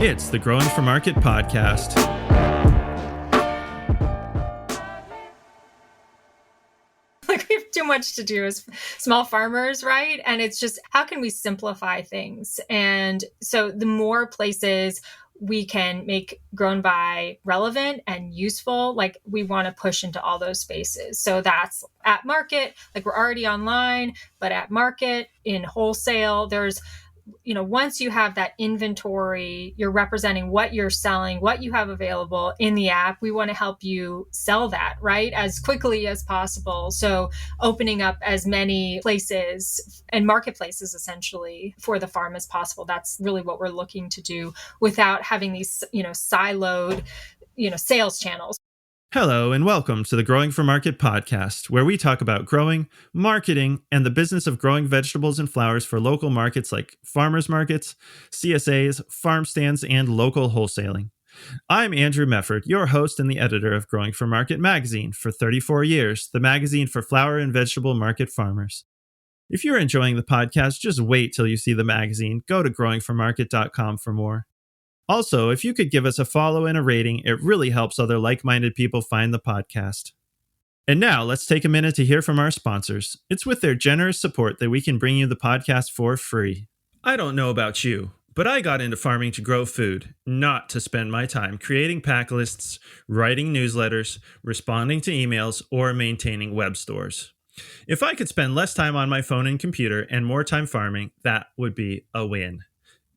It's the Growing for Market podcast. Like, we have too much to do as small farmers, right? And it's just, how can we simplify things? And so the more places we can make GrownBy relevant and useful, like, we want to push into all those spaces. So that's at market, like, we're already online, but at market, in wholesale, there's, once you have that inventory, you're representing what you're selling, what you have available in the app. We want to help you sell that, right, as quickly as possible. So opening up as many places and marketplaces essentially for the farm as possible. That's really what we're looking to do without having these, siloed, sales channels. Hello, and welcome to the Growing for Market podcast, where we talk about growing, marketing, and the business of growing vegetables and flowers for local markets like farmers markets, CSAs, farm stands, and local wholesaling. I'm Andrew Mefford, your host and the editor of Growing for Market magazine for 34 years, the magazine for flower and vegetable market farmers. If you're enjoying the podcast, just wait till you see the magazine. Go to growingformarket.com for more. Also, if you could give us a follow and a rating, it really helps other like-minded people find the podcast. And now, let's take a minute to hear from our sponsors. It's with their generous support that we can bring you the podcast for free. I don't know about you, but I got into farming to grow food, not to spend my time creating pack lists, writing newsletters, responding to emails, or maintaining web stores. If I could spend less time on my phone and computer and more time farming, that would be a win.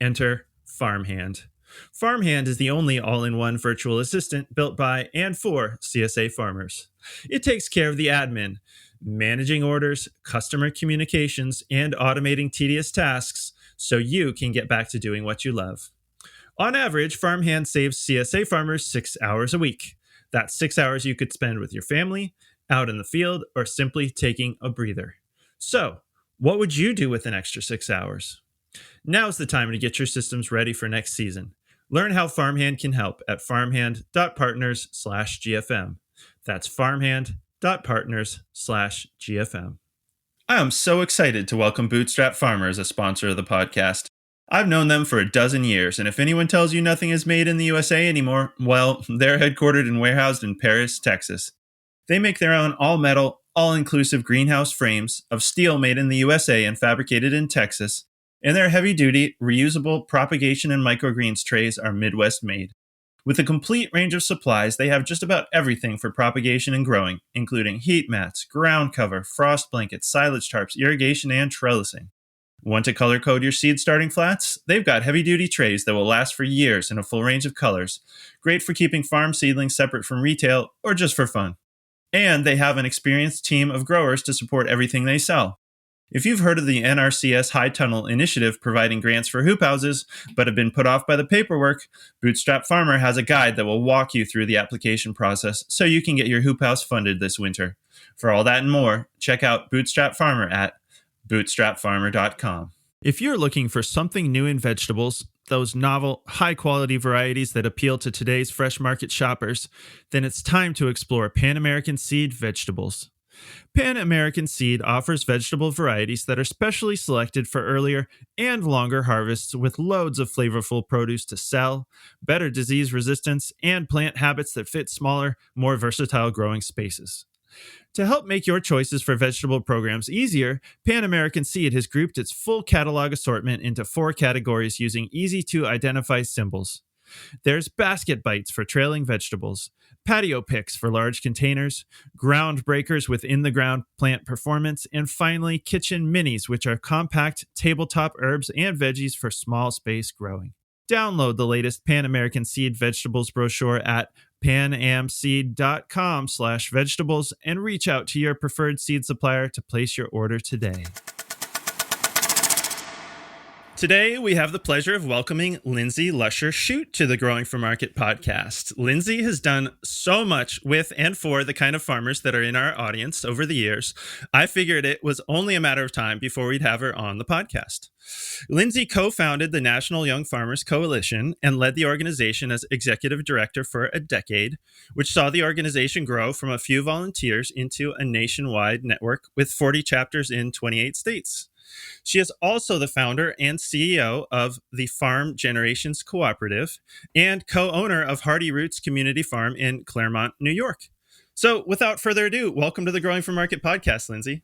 Enter Farmhand. Farmhand is the only all-in-one virtual assistant built by and for CSA farmers. It takes care of the admin, managing orders, customer communications, and automating tedious tasks so you can get back to doing what you love. On average, Farmhand saves CSA farmers 6 hours a week. That's 6 hours you could spend with your family, out in the field, or simply taking a breather. So, what would you do with an extra 6 hours? Now's the time to get your systems ready for next season. Learn how Farmhand can help at farmhand.partners/GFM. That's farmhand.partners/GFM. I am so excited to welcome Bootstrap Farmer as a sponsor of the podcast. I've known them for a dozen years, and if anyone tells you nothing is made in the USA anymore, well, they're headquartered and warehoused in Paris, Texas. They make their own all-metal, all-inclusive greenhouse frames of steel made in the USA and fabricated in Texas. And their heavy-duty, reusable propagation and microgreens trays are Midwest-made. With a complete range of supplies, they have just about everything for propagation and growing, including heat mats, ground cover, frost blankets, silage tarps, irrigation, and trellising. Want to color code your seed starting flats? They've got heavy-duty trays that will last for years in a full range of colors, great for keeping farm seedlings separate from retail or just for fun. And they have an experienced team of growers to support everything they sell. If you've heard of the NRCS High Tunnel Initiative providing grants for hoop houses, but have been put off by the paperwork, Bootstrap Farmer has a guide that will walk you through the application process so you can get your hoop house funded this winter. For all that and more, check out Bootstrap Farmer at bootstrapfarmer.com. If you're looking for something new in vegetables, those novel, high-quality varieties that appeal to today's fresh market shoppers, then it's time to explore Pan American Seed vegetables. Pan American Seed offers vegetable varieties that are specially selected for earlier and longer harvests with loads of flavorful produce to sell, better disease resistance, and plant habits that fit smaller, more versatile growing spaces. To help make your choices for vegetable programs easier, Pan American Seed has grouped its full catalog assortment into 4 categories using easy-to-identify symbols. There's basket bites for trailing vegetables, patio picks for large containers, ground breakers with in-the-ground plant performance, and finally, kitchen minis, which are compact tabletop herbs and veggies for small space growing. Download the latest Pan American Seed vegetables brochure at panamseed.com/vegetables and reach out to your preferred seed supplier to place your order today. Today, we have the pleasure of welcoming Lindsey Lusher Shute to the Growing for Market podcast. Lindsey has done so much with and for the kind of farmers that are in our audience over the years. I figured it was only a matter of time before we'd have her on the podcast. Lindsey co-founded the National Young Farmers Coalition and led the organization as executive director for a decade, which saw the organization grow from a few volunteers into a nationwide network with 40 chapters in 28 states. She is also the founder and CEO of the Farm Generations Cooperative and co-owner of Hardy Roots Community Farm in Claremont, New York. So without further ado, welcome to the Growing for Market podcast, Lindsey.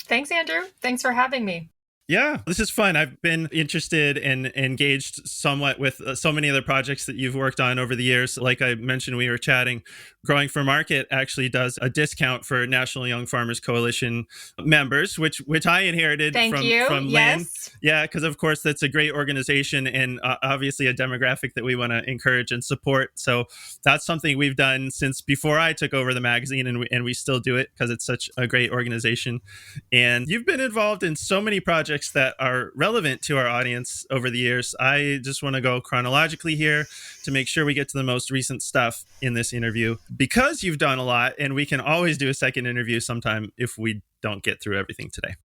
Thanks, Andrew. Thanks for having me. Yeah, this is fun. I've been interested and engaged somewhat with so many other projects that you've worked on over the years. Like I mentioned, we were chatting. Growing for Market actually does a discount for National Young Farmers Coalition members, which I inherited from Lynn. Yes. Yeah, because of course that's a great organization and obviously a demographic that we want to encourage and support. So that's something we've done since before I took over the magazine, and we still do it because it's such a great organization. And you've been involved in so many projects that are relevant to our audience over the years. I just want to go chronologically here to make sure we get to the most recent stuff in this interview, because you've done a lot, and we can always do a second interview sometime if we don't get through everything today.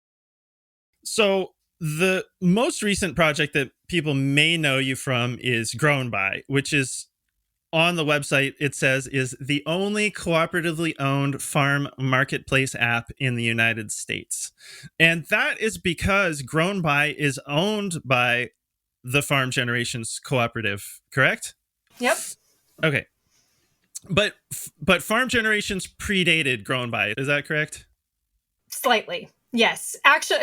So the most recent project that people may know you from is GrownBy, which is on the website, it says, is the only cooperatively owned farm marketplace app in the United States. And that is because GrownBy is owned by the Farm Generations Cooperative, correct? Yep. Okay. But Farm Generations predated GrownBy, is that correct? Slightly. Yes. Actually,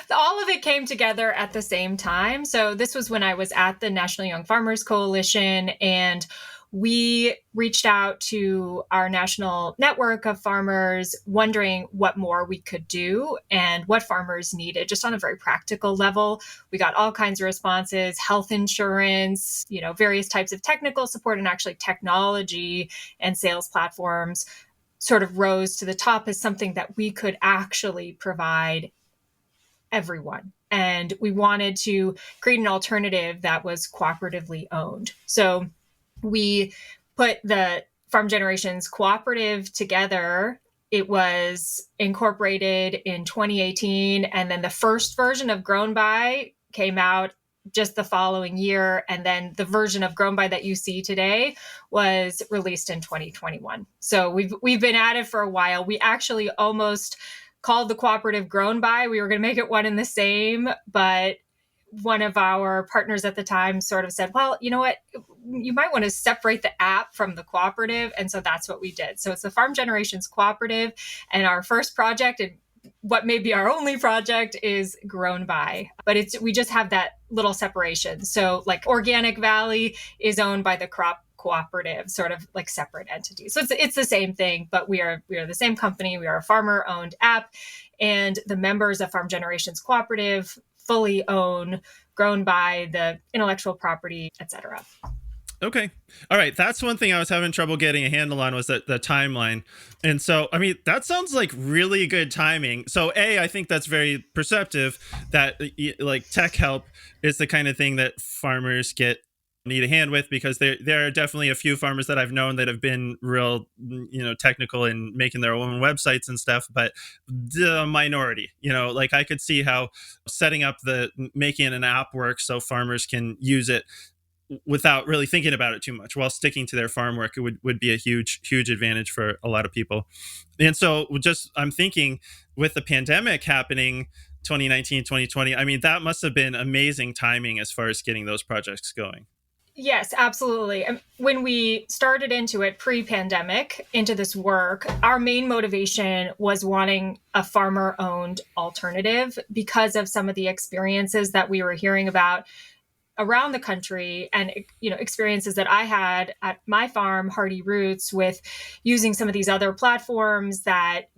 all of it came together at the same time. So this was when I was at the National Young Farmers Coalition, and we reached out to our national network of farmers, wondering what more we could do and what farmers needed, just on a very practical level. We got all kinds of responses: health insurance, various types of technical support, and actually technology and sales platforms sort of rose to the top as something that we could actually provide everyone. And we wanted to create an alternative that was cooperatively owned. So we put the Farm Generations Cooperative together. It was incorporated in 2018. And then the first version of GrownBy came out just the following year. And then the version of GrownBy that you see today was released in 2021. So we've been at it for a while. We actually almost called the cooperative GrownBy. We were going to make it one and the same, but one of our partners at the time sort of said, well, you know what, you might want to separate the app from the cooperative. And so that's what we did. So it's the Farm Generations Cooperative, and our first project, and what may be our only project, is GrownBy. But we just have that little separation. So like Organic Valley is owned by the Crop Cooperative, sort of like separate entities. So it's the same thing, but we are the same company. We are a farmer-owned app, and the members of Farm Generations Cooperative fully own GrownBy, the intellectual property, etc. Okay. All right. That's one thing I was having trouble getting a handle on, was the timeline. And so, I mean, that sounds like really good timing. So I think that's very perceptive that like tech help is the kind of thing that farmers need a hand with, because there are definitely a few farmers that I've known that have been real, technical in making their own websites and stuff, but the minority, like I could see how setting up making an app work so farmers can use it without really thinking about it too much while sticking to their farm work, it would be a huge advantage for a lot of people. And so I'm thinking, with the pandemic happening 2019, 2020, I mean, that must have been amazing timing as far as getting those projects going. Yes, absolutely. When we started into it pre-pandemic, into this work, our main motivation was wanting a farmer-owned alternative because of some of the experiences that we were hearing about around the country, and experiences that I had at my farm, Hardy Roots, with using some of these other platforms that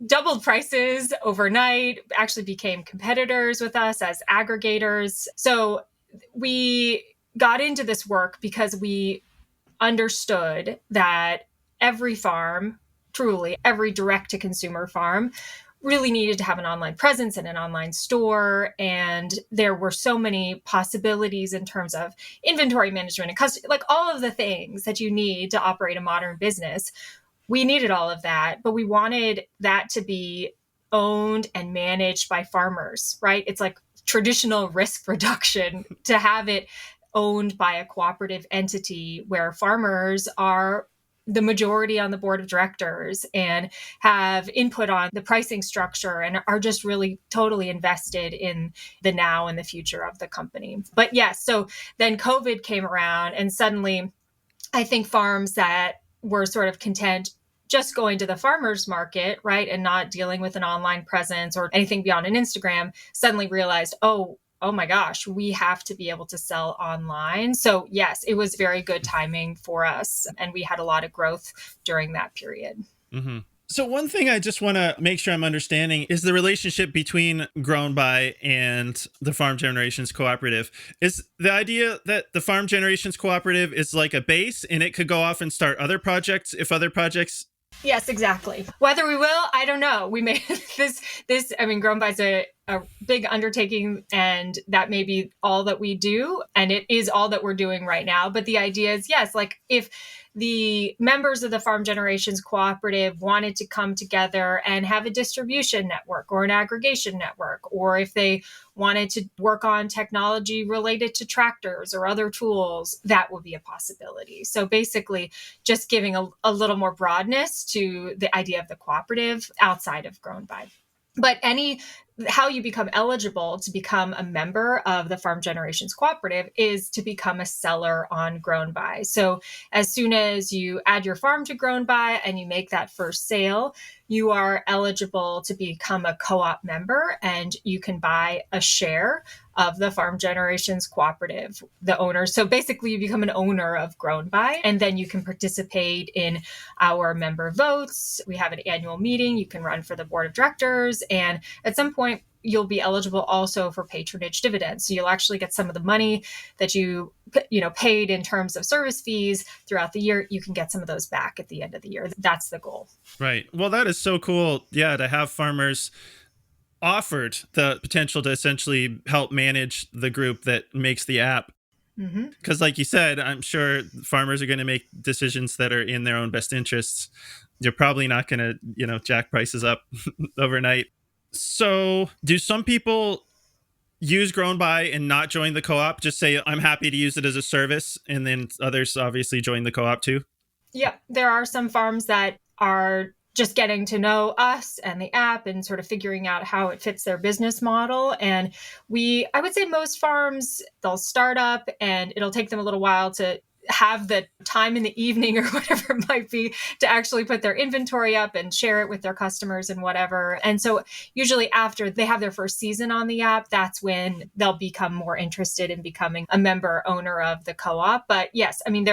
doubled prices overnight, actually became competitors with us as aggregators. So we got into this work because we understood that every farm, truly every direct-to-consumer farm, really needed to have an online presence and an online store. And there were so many possibilities in terms of inventory management and like all of the things that you need to operate a modern business. We needed all of that, but we wanted that to be owned and managed by farmers, right? It's like traditional risk reduction to have it owned by a cooperative entity where farmers are the majority on the board of directors and have input on the pricing structure and are just really totally invested in the now and the future of the company. But yes, so then COVID came around, and suddenly I think farms that were sort of content just going to the farmer's market, right, and not dealing with an online presence or anything beyond an Instagram, suddenly realized, oh my gosh, we have to be able to sell online. So yes, it was very good timing for us, and we had a lot of growth during that period. Mm-hmm. So one thing I just want to make sure I'm understanding is the relationship between GrownBy and the Farm Generations Cooperative. Is the idea that the Farm Generations Cooperative is like a base and it could go off and start other projects if other projects? Yes, exactly. Whether we will, I don't know. We may I mean, GrownBy is a big undertaking, and that may be all that we do. And it is all that we're doing right now. But the idea is, yes, like if the members of the Farm Generations Cooperative wanted to come together and have a distribution network or an aggregation network, or if they wanted to work on technology related to tractors or other tools, that would be a possibility. So basically, just giving a little more broadness to the idea of the cooperative outside of GrownBy. But how you become eligible to become a member of the Farm Generations Cooperative is to become a seller on GrownBy. So as soon as you add your farm to GrownBy and you make that first sale, you are eligible to become a co-op member, and you can buy a share of the Farm Generations Cooperative, the owner. So basically you become an owner of GrownBy, and then you can participate in our member votes. We have an annual meeting. You can run for the board of directors. And at some point, you'll be eligible also for patronage dividends. So you'll actually get some of the money that you paid in terms of service fees throughout the year. You can get some of those back at the end of the year. That's the goal. Right. Well, that is so cool. Yeah, to have farmers offered the potential to essentially help manage the group that makes the app. Because like you said, I'm sure farmers are going to make decisions that are in their own best interests. You're probably not going to, jack prices up overnight. So do some people use GrownBy and not join the co-op? Just say, I'm happy to use it as a service. And then others obviously join the co-op too? Yeah, there are some farms that are just getting to know us and the app and sort of figuring out how it fits their business model. And I would say most farms, they'll start up and it'll take them a little while to have the time in the evening or whatever it might be to actually put their inventory up and share it with their customers and whatever. And so usually after they have their first season on the app, that's when they'll become more interested in becoming a member owner of the co-op. But yes, I mean,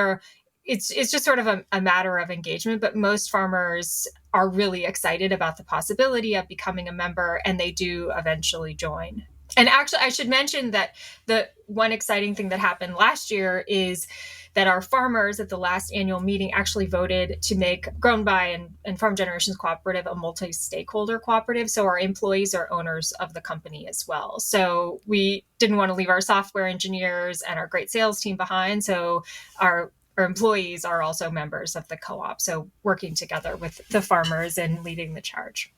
it's just sort of a matter of engagement, but most farmers are really excited about the possibility of becoming a member, and they do eventually join. And actually, I should mention that the one exciting thing that happened last year is that our farmers at the last annual meeting actually voted to make GrownBy and Farm Generations Cooperative a multi-stakeholder cooperative. So our employees are owners of the company as well. So we didn't want to leave our software engineers and our great sales team behind. So our employees are also members of the co-op. So working together with the farmers and leading the charge.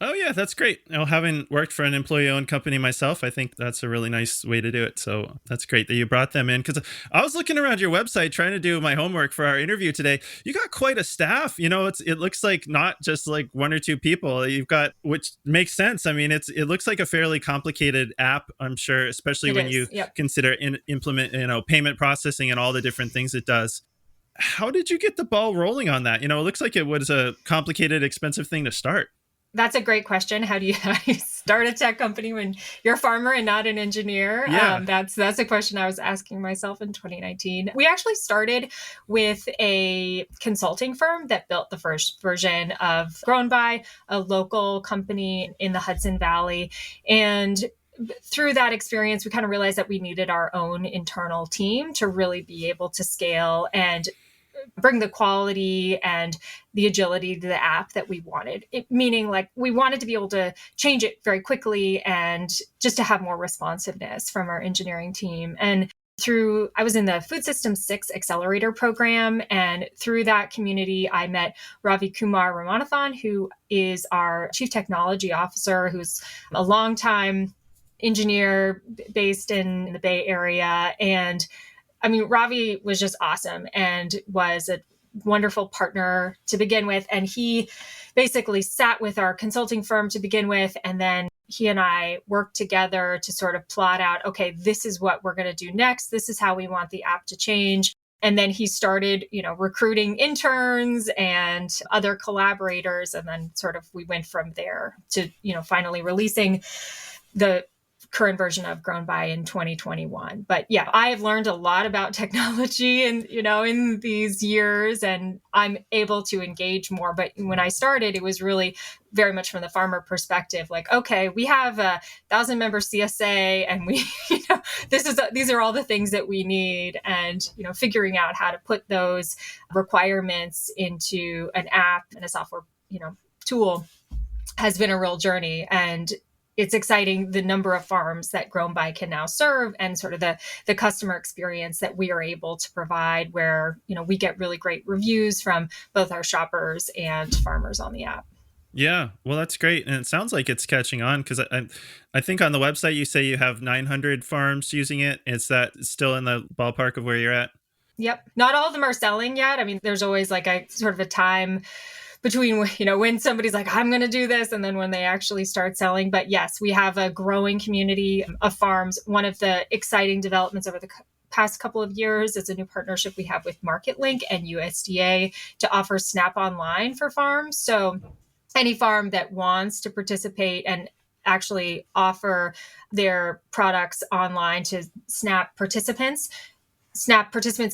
Oh, yeah, that's great. Having worked for an employee-owned company myself, I think that's a really nice way to do it. So that's great that you brought them in, because I was looking around your website trying to do my homework for our interview today. You got quite a staff. It looks like not just like one or two people you've got, which makes sense. I mean, it looks like a fairly complicated app, I'm sure, especially when you consider implement, payment processing and all the different things it does. How did you get the ball rolling on that? It looks like it was a complicated, expensive thing to start. That's a great question. How do you start a tech company when you're a farmer and not an engineer? Yeah. That's a question I was asking myself in 2019. We actually started with a consulting firm that built the first version of GrownBy, a local company in the Hudson Valley. And through that experience, we kind of realized that we needed our own internal team to really be able to scale and bring the quality and the agility to the app that we wanted. Meaning, like, we wanted to be able to change it very quickly and just to have more responsiveness from our engineering team. And I was in the Food Systems 6 Accelerator program, and through that community, I met Ravi Kumar Ramanathan, who is our Chief Technology Officer, who's a longtime engineer based in the Bay Area. And I mean, Ravi was just awesome and was a wonderful partner to begin with. And he basically sat with our consulting firm to begin with. And then he and I worked together to sort of plot out, okay, this is what we're going to do next. This is how we want the app to change. And then he started, recruiting interns and other collaborators. And then sort of we went from there to, finally releasing the current version of GrownBy in 2021. But yeah, I have learned a lot about technology and, in these years, and I'm able to engage more. But when I started, it was really very much from the farmer perspective, like, okay, we have a 1,000-member CSA and we, these are all the things that we need. And, figuring out how to put those requirements into an app and a software, tool has been a real journey. And it's exciting the number of farms that GrownBy can now serve and sort of the customer experience that we are able to provide where, we get really great reviews from both our shoppers and farmers on the app. Yeah, well, that's great. And it sounds like it's catching on because I think on the website you say you have 900 farms using it. Is that still in the ballpark of where you're at? Yep. Not all of them are selling yet. I mean, there's always like a sort of a time between, when somebody's like, I'm going to do this, and then when they actually start selling. But yes, we have a growing community of farms. One of the exciting developments over the past couple of years is a new partnership we have with MarketLink and USDA to offer Snap Online for farms. So any farm that wants to participate and actually offer their products online to Snap participants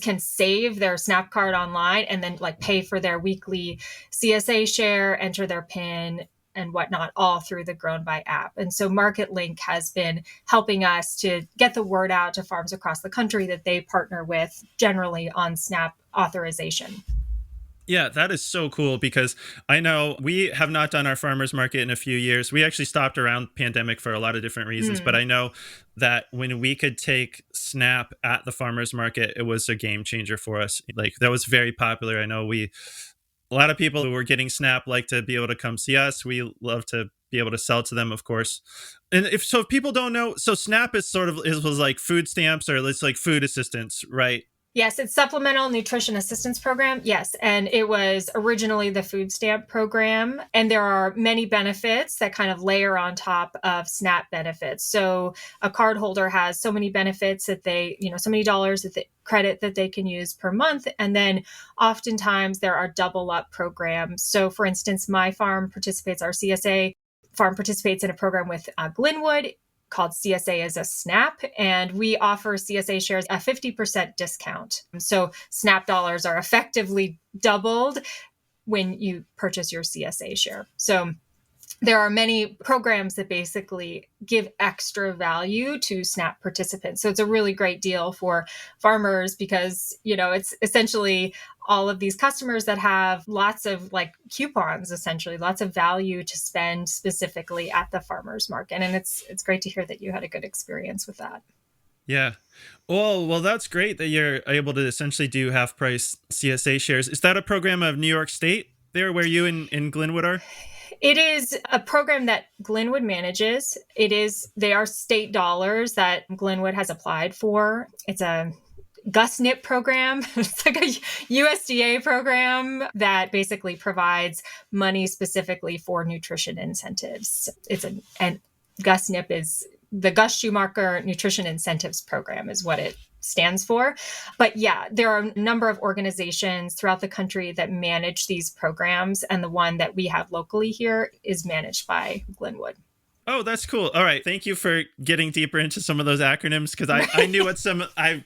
can save their Snap card online and then pay for their weekly CSA share, enter their PIN and whatnot, all through the GrownBy app. And so MarketLink has been helping us to get the word out to farms across the country that they partner with generally on Snap authorization. Yeah, that is so cool because I know we have not done our farmers market in a few years. We actually stopped around pandemic for a lot of different reasons, but I know that when we could take Snap at the farmers market, it was a game changer for us. That was very popular. I know a lot of people who were getting Snap like to be able to come see us. We love to be able to sell to them, of course. And if people don't know, so Snap is was like food stamps or it's like food assistance, right? Yes, it's Supplemental Nutrition Assistance Program. Yes, and it was originally the food stamp program. And there are many benefits that kind of layer on top of SNAP benefits. So a card holder has so many benefits that so many dollars that credit that they can use per month. And then oftentimes there are double up programs. So for instance, my farm participates, our CSA farm participates in a program with Glenwood called CSA as a SNAP, and we offer CSA shares a 50% discount. So SNAP dollars are effectively doubled when you purchase your CSA share. So there are many programs that basically give extra value to SNAP participants. So it's a really great deal for farmers because, it's essentially all of these customers that have lots of coupons, essentially lots of value to spend specifically at the farmers market. And it's great to hear that you had a good experience with that. Yeah. Well, that's great that you're able to essentially do half price CSA shares. Is that a program of New York State there where you in Glenwood are? It is a program that Glenwood manages. They are state dollars that Glenwood has applied for. It's a GusNIP program. It's like a USDA program that basically provides money specifically for nutrition incentives. And GusNIP is the Gus Schumacher Nutrition Incentives Program is what it stands for. But yeah, there are a number of organizations throughout the country that manage these programs. And the one that we have locally here is managed by Glenwood. Oh, that's cool. All right. Thank you for getting deeper into some of those acronyms because I knew I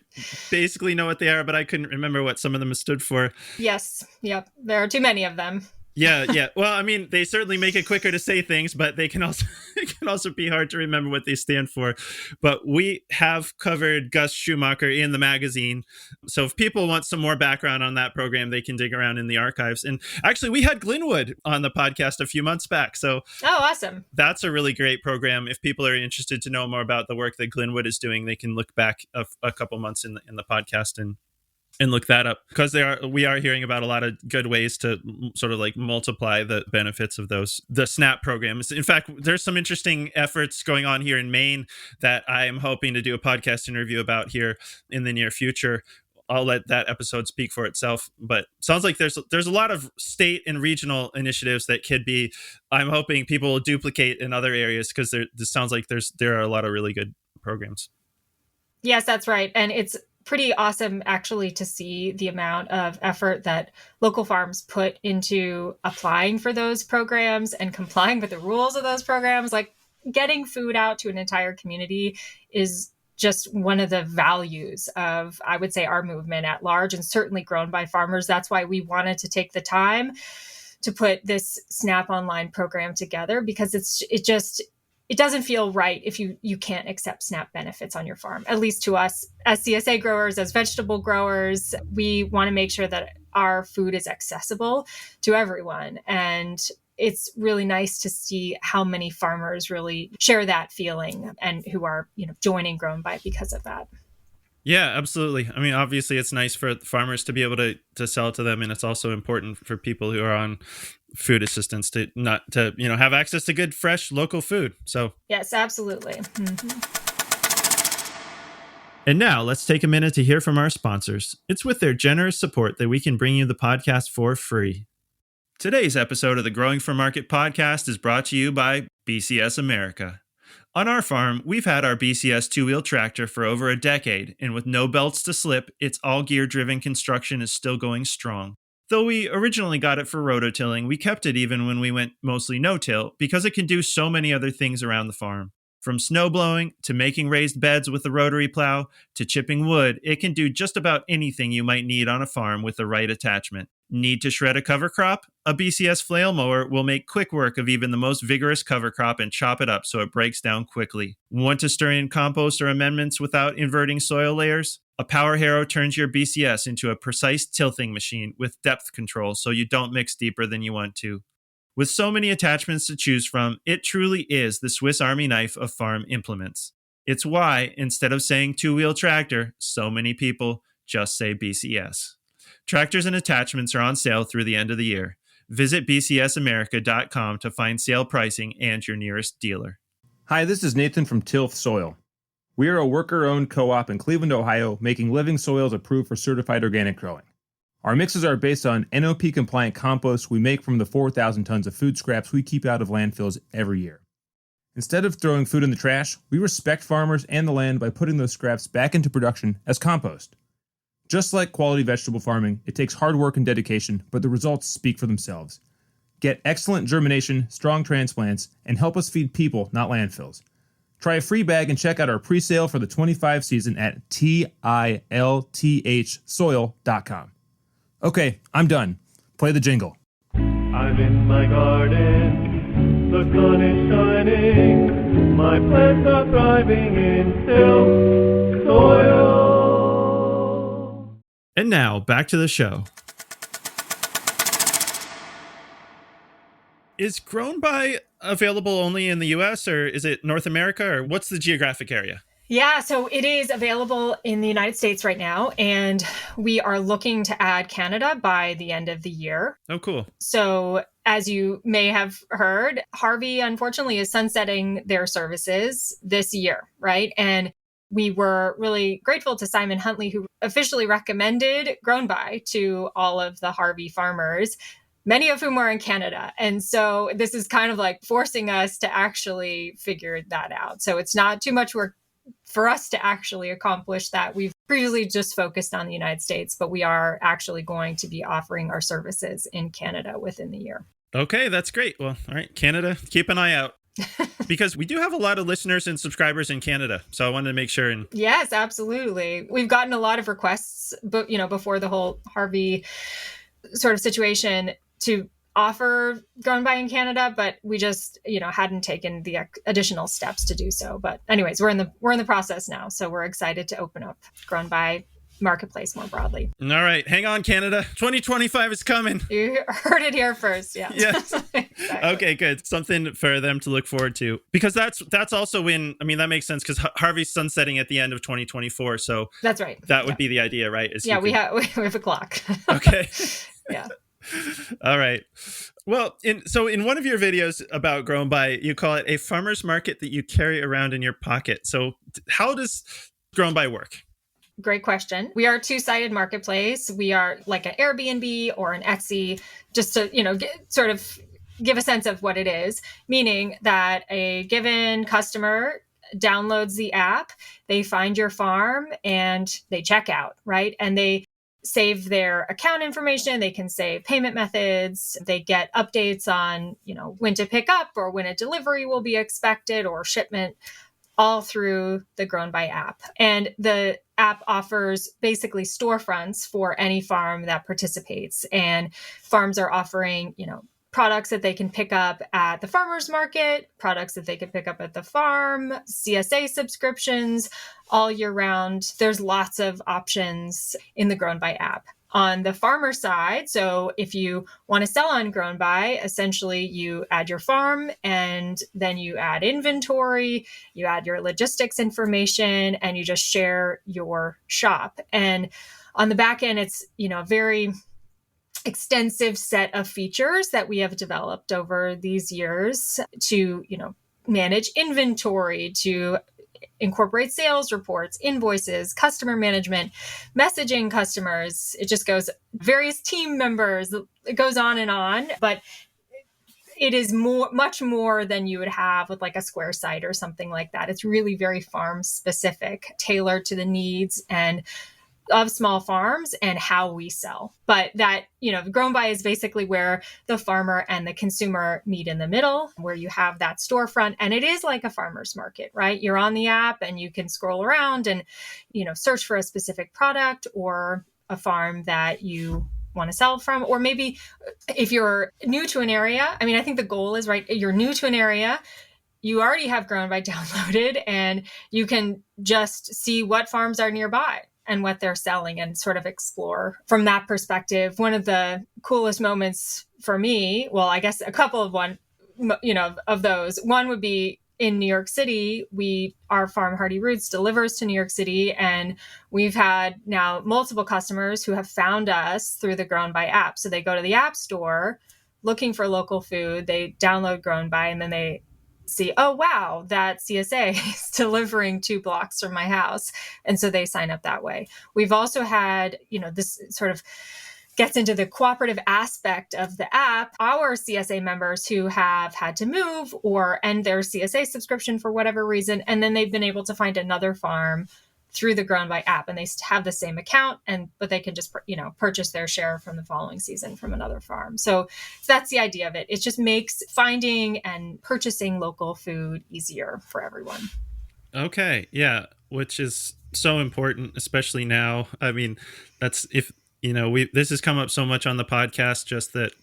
basically know what they are, but I couldn't remember what some of them stood for. Yes. Yep. There are too many of them. Yeah. Well, I mean, they certainly make it quicker to say things, but they can also be hard to remember what they stand for. But we have covered Gus Schumacher in the magazine. So if people want some more background on that program, they can dig around in the archives. And actually, we had Glenwood on the podcast a few months back. So awesome. That's a really great program. If people are interested to know more about the work that Glenwood is doing, they can look back a couple months in the podcast and look that up because we are hearing about a lot of good ways to sort of multiply the benefits of the SNAP programs. In fact, there's some interesting efforts going on here in Maine that I'm hoping to do a podcast interview about here in the near future. I'll let that episode speak for itself. But sounds like there's a lot of state and regional initiatives that could be, I'm hoping people will duplicate in other areas, because this sounds like there are a lot of really good programs. Yes, that's right. And it's pretty awesome actually to see the amount of effort that local farms put into applying for those programs and complying with the rules of those programs. Like, getting food out to an entire community is just one of the values of, I would say, our movement at large, and certainly GrownBy farmers. That's why we wanted to take the time to put this SNAP Online program together, because it doesn't feel right if you can't accept SNAP benefits on your farm. At least to us as CSA growers, as vegetable growers, we want to make sure that our food is accessible to everyone. And it's really nice to see how many farmers really share that feeling and who are, joining GrownBy because of that. Yeah, absolutely. I mean, obviously it's nice for farmers to be able to sell to them, and it's also important for people who are on food assistance to have access to good, fresh, local food. So yes, absolutely. Mm-hmm. And now let's take a minute to hear from our sponsors. It's with their generous support that we can bring you the podcast for free. Today's episode of the Growing for Market podcast is brought to you by BCS America. On our farm, we've had our BCS two-wheel tractor for over a decade, and with no belts to slip, its all-gear-driven construction is still going strong. Though we originally got it for rototilling, we kept it even when we went mostly no-till, because it can do so many other things around the farm. From snow blowing, to making raised beds with the rotary plow, to chipping wood, it can do just about anything you might need on a farm with the right attachment. Need to shred a cover crop? A BCS flail mower will make quick work of even the most vigorous cover crop and chop it up so it breaks down quickly. Want to stir in compost or amendments without inverting soil layers? A power harrow turns your BCS into a precise tilthing machine with depth control so you don't mix deeper than you want to. With so many attachments to choose from, it truly is the Swiss Army knife of farm implements. It's why, instead of saying two-wheel tractor, so many people just say BCS. Tractors and attachments are on sale through the end of the year. Visit bcsamerica.com to find sale pricing and your nearest dealer. Hi, this is Nathan from Tilth Soil. We are a worker-owned co-op in Cleveland, Ohio, making living soils approved for certified organic growing. Our mixes are based on NOP-compliant compost we make from the 4,000 tons of food scraps we keep out of landfills every year. Instead of throwing food in the trash, we respect farmers and the land by putting those scraps back into production as compost. Just like quality vegetable farming, it takes hard work and dedication, but the results speak for themselves. Get excellent germination, strong transplants, and help us feed people, not landfills. Try a free bag and check out our pre-sale for the 25 season at tilthsoil.com. Okay, I'm done. Play the jingle. I'm in my garden, the sun is shining, my plants are thriving in Tilth Soil. And now, back to the show. Is GrownBy available only in the US, or is it North America, or what's the geographic area? Yeah, so it is available in the United States right now, and we are looking to add Canada by the end of the year. Oh, cool. So as you may have heard, Harvey, unfortunately, is sunsetting their services this year, right? And we were really grateful to Simon Huntley, who officially recommended GrownBy to all of the Harvey farmers, many of whom are in Canada. And so this is kind of like forcing us to actually figure that out. So it's not too much work for us to actually accomplish that. We've previously just focused on the United States, but we are actually going to be offering our services in Canada within the year. Okay, that's great. Well, all right, Canada, keep an eye out. Because we do have a lot of listeners and subscribers in Canada. So I wanted to make sure. Yes, absolutely. We've gotten a lot of requests, but before the whole Harvey sort of situation, to offer GrownBy in Canada, but we just hadn't taken the additional steps to do so. But anyways, we're in the process now, so we're excited to open up GrownBy marketplace more broadly. All right, hang on, Canada. 2025 is coming. You heard it here first. Yeah. Yes. Exactly. Okay, good. Something for them to look forward to, because that's also when, that makes sense, because Harvey's sunsetting at the end of 2024. So that's right. That would be the idea, right? We have a clock. Okay. Yeah. All right. Well, in one of your videos about GrownBy, you call it a farmer's market that you carry around in your pocket. So how does GrownBy work? Great question. We are a two-sided marketplace. We are like an Airbnb or an Etsy, just to, sort of give a sense of what it is, meaning that a given customer downloads the app, they find your farm and they check out, right? And they save their account information, they can save payment methods, they get updates on, when to pick up or when a delivery will be expected or shipment, all through the GrownBy app. And the app offers basically storefronts for any farm that participates. And farms are offering, products that they can pick up at the farmer's market, products that they can pick up at the farm, CSA subscriptions all year round. There's lots of options in the GrownBy app. On the farmer side, so if you want to sell on GrownBy, essentially you add your farm and then you add inventory, you add your logistics information, and you just share your shop. And on the back end, it's, a very extensive set of features that we have developed over these years to, manage inventory, to incorporate sales reports, invoices, customer management, messaging customers. It just goes various team members. It goes on, but it is much more than you would have with like a Square site or something like that. It's really very farm specific, tailored to the needs and of small farms and how we sell. But that, GrownBy is basically where the farmer and the consumer meet in the middle, where you have that storefront. And it is like a farmer's market, right? You're on the app and you can scroll around and, search for a specific product or a farm that you want to sell from. Or maybe if you're new to an area, I think the goal is, right, you're new to an area, you already have GrownBy downloaded and you can just see what farms are nearby and what they're selling and sort of explore from that perspective. One of the coolest moments for me, well, I guess a couple of those. One would be in New York City. Our farm Hardy Roots delivers to New York City, and we've had now multiple customers who have found us through the GrownBy app. So they go to the app store looking for local food, they download GrownBy, and then they see, oh, wow, that CSA is delivering 2 blocks from my house. And so they sign up that way. We've also had, this sort of gets into the cooperative aspect of the app. Our CSA members who have had to move or end their CSA subscription for whatever reason, and then they've been able to find another farm through the GrownBy app, and they have the same account, but they can just purchase their share from the following season from another farm. So that's the idea of it. It just makes finding and purchasing local food easier for everyone. Okay, yeah, which is so important, especially now. That's this has come up so much on the podcast, just that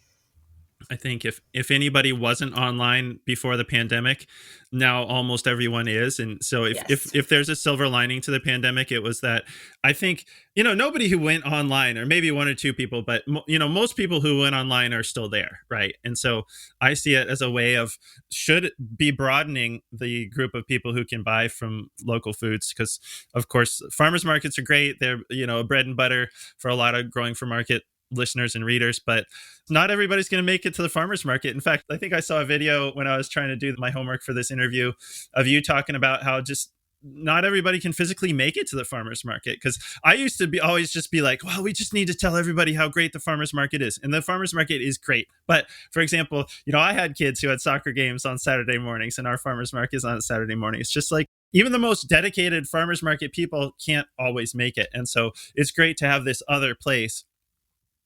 I think if anybody wasn't online before the pandemic, now almost everyone is. And so if there's a silver lining to the pandemic, it was that I think, nobody who went online, or maybe 1 or 2 people, but most people who went online are still there. Right. And so I see it as a way of should be broadening the group of people who can buy from local foods. Because of course, farmers markets are great. They're, bread and butter for a lot of growing for market listeners and readers, but not everybody's going to make it to the farmer's market. In fact, I think I saw a video when I was trying to do my homework for this interview of you talking about how just not everybody can physically make it to the farmer's market. Because I used to always just be like, well, we just need to tell everybody how great the farmer's market is. And the farmer's market is great. But for example, I had kids who had soccer games on Saturday mornings, and our farmer's market is on Saturday morning. It's just like, even the most dedicated farmer's market people can't always make it. And so it's great to have this other place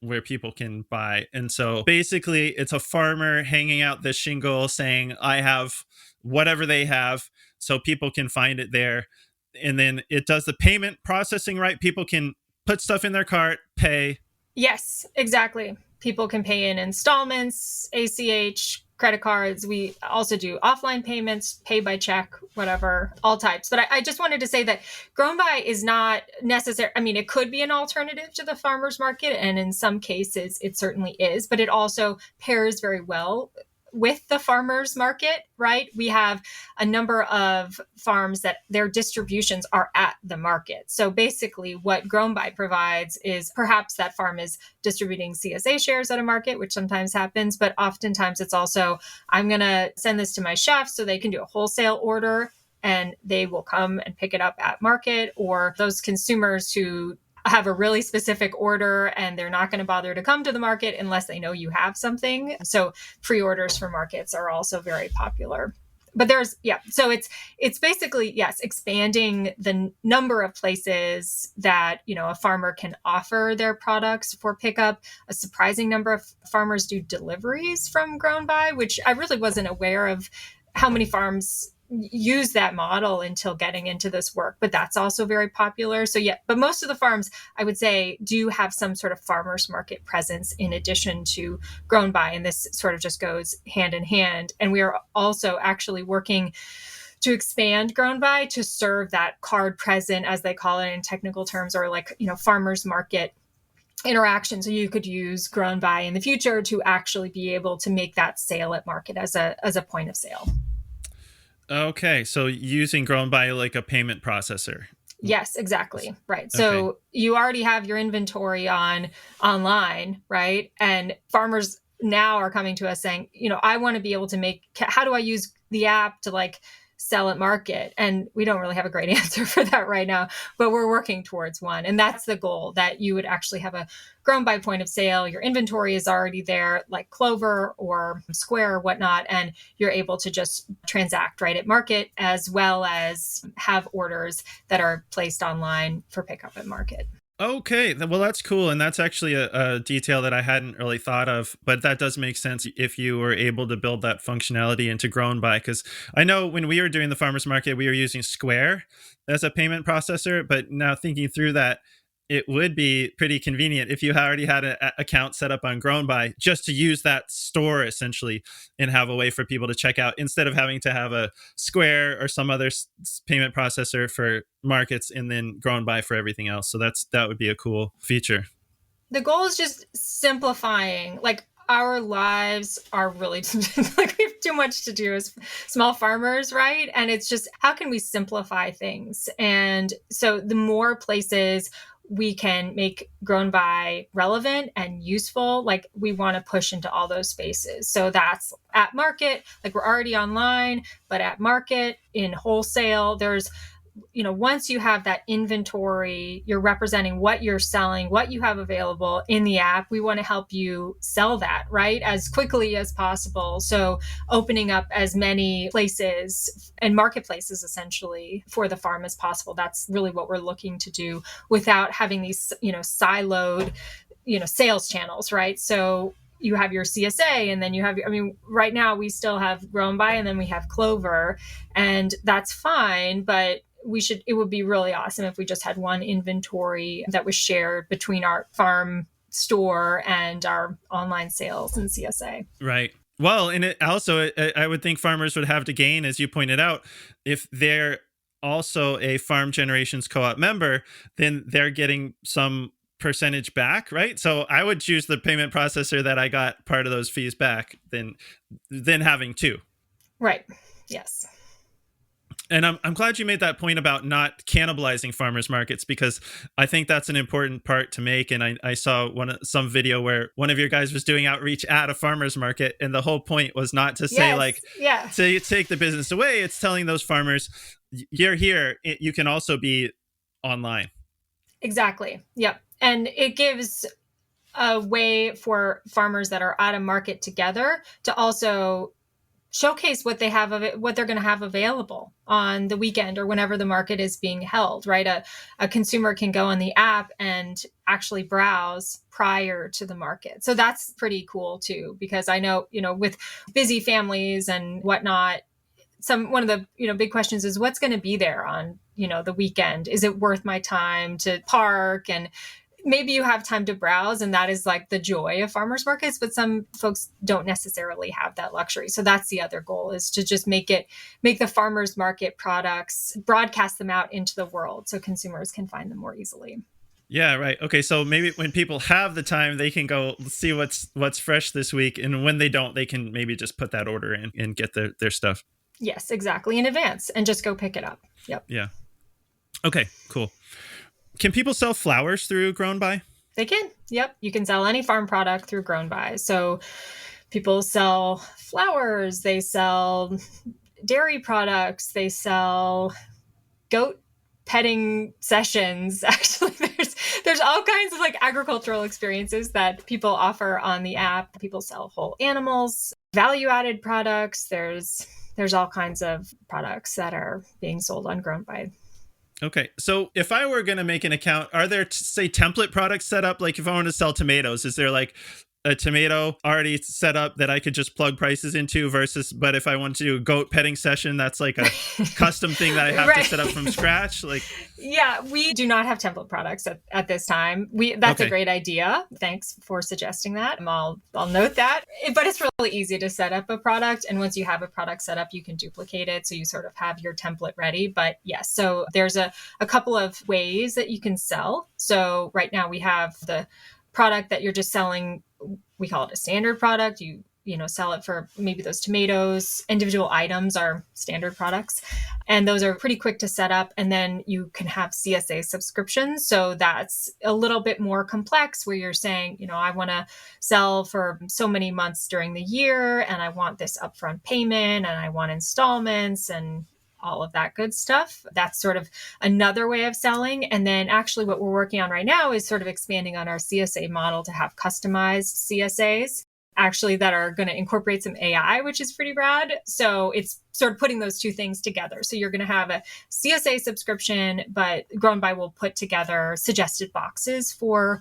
where people can buy. And so basically it's a farmer hanging out this shingle saying, I have whatever they have, so people can find it there. And then it does the payment processing, right? People can put stuff in their cart, pay. Yes, exactly. People can pay in installments, ACH, credit cards. We also do offline payments, pay by check, whatever, all types. But I just wanted to say that GrownBy is not necessary. It could be an alternative to the farmer's market, and in some cases it certainly is, but it also pairs very well with the farmer's market, right? We have a number of farms that their distributions are at the market. So basically what GrownBy provides is perhaps that farm is distributing CSA shares at a market, which sometimes happens, but oftentimes it's also, I'm going to send this to my chef so they can do a wholesale order and they will come and pick it up at market, or those consumers who have a really specific order and they're not going to bother to come to the market unless they know you have something. So pre-orders for markets are also very popular. But so it's basically, yes, expanding the number of places that, a farmer can offer their products for pickup. A surprising number of farmers do deliveries from GrownBy, which I really wasn't aware of how many farms use that model until getting into this work, but that's also very popular. So but most of the farms, I would say, do have some sort of farmers market presence in addition to GrownBy, and this sort of just goes hand in hand. And we are also actually working to expand GrownBy to serve that card present, as they call it in technical terms, or farmers market interaction. So you could use GrownBy in the future to actually be able to make that sale at market as a point of sale. Okay, so using GrownBy like a payment processor. Yes, exactly. Right. So you already have your inventory online, right? And farmers now are coming to us saying, I want to be able to how do I use the app to sell at market? And we don't really have a great answer for that right now, but we're working towards one. And that's the goal, that you would actually have a GrownBy point of sale. Your inventory is already there, like Clover or Square or whatnot, and you're able to just transact right at market, as well as have orders that are placed online for pickup at market. Okay, well, that's cool. And that's actually a detail that I hadn't really thought of, but that does make sense if you were able to build that functionality into GrownBy. Because I know when we were doing the farmers market, we were using Square as a payment processor. But now thinking through that, it would be pretty convenient if you already had an account set up on GrownBy, just to use that store essentially and have a way for people to check out, instead of having to have a Square or some other payment processor for markets and then GrownBy for everything else. So that would be a cool feature. The goal is just simplifying. Our lives are really we have too much to do as small farmers, right? And it's just, how can we simplify things? And so the more places we can make GrownBy relevant and useful, we want to push into all those spaces. So that's at market, we're already online, but at market, in wholesale, there's, once you have that inventory, you're representing what you're selling, what you have available in the app. We want to help you sell that, right, as quickly as possible. So opening up as many places and marketplaces essentially for the farm as possible. That's really what we're looking to do, without having these, siloed, sales channels, right? So you have your CSA, and then you have, right now we still have GrownBy, and then we have Clover, and that's fine, but it would be really awesome if we just had one inventory that was shared between our farm store and our online sales and CSA. Right. Well, and it also, I would think farmers would have to gain, as you pointed out, if they're also a Farm Generations Co-op member, then they're getting some percentage back, right? So I would choose the payment processor that I got part of those fees back than having two. Right. Yes. And I'm glad you made that point about not cannibalizing farmers markets, because I think that's an important part to make. And I saw some video where one of your guys was doing outreach at a farmers market, and the whole point was not to say to take the business away. It's telling those farmers, you're here, you can also be online. Exactly. Yep. And it gives a way for farmers that are at a market together to also showcase what they have what they're going to have available on the weekend or whenever the market is being held, right? A consumer can go on the app and actually browse prior to the market. So that's pretty cool too, because I know, with busy families and whatnot, one of the, big questions is what's going to be there on, the weekend? Is it worth my time to park? And maybe you have time to browse, and that is the joy of farmers markets, but some folks don't necessarily have that luxury. So that's the other goal, is to just make the farmers market products, broadcast them out into the world so consumers can find them more easily. Yeah, right. Okay, so maybe when people have the time, they can go see what's fresh this week, and when they don't, they can maybe just put that order in and get their stuff. Yes, exactly, in advance, and just go pick it up. Yep. Yeah. Okay, cool. Can people sell flowers through GrownBy? They can. Yep. You can sell any farm product through GrownBy. So people sell flowers, they sell dairy products. They sell goat petting sessions. Actually, there's all kinds of like agricultural experiences that people offer on the app. People sell whole animals, value-added products. There's all kinds of products that are being sold on GrownBy. Okay. So if I were going to make an account, are there, say, template products set up? Like if I want to sell tomatoes, is there like a tomato already set up that I could just plug prices into versus, but if I want to do a goat petting session, that's like a custom thing that I have to set up from scratch? Like, yeah, we do not have template products at this time. That's a great idea. Thanks for suggesting that. I'll note that. But it's really easy to set up a product. And once you have a product set up, you can duplicate it. So you sort of have your template ready. But yes, so there's a couple of ways that you can sell. So right now we have the product that you're just selling. We call it a standard product. You sell it for maybe those tomatoes. Individual items are standard products. And those are pretty quick to set up. And then you can have CSA subscriptions. So that's a little bit more complex where you're saying, I want to sell for so many months during the year, and I want this upfront payment, and I want installments and all of that good stuff. That's sort of another way of selling. And then actually what we're working on right now is sort of expanding on our CSA model to have customized CSAs, actually that are going to incorporate some AI, which is pretty rad. So it's sort of putting those two things together. So you're going to have a CSA subscription, but GrownBy will put together suggested boxes for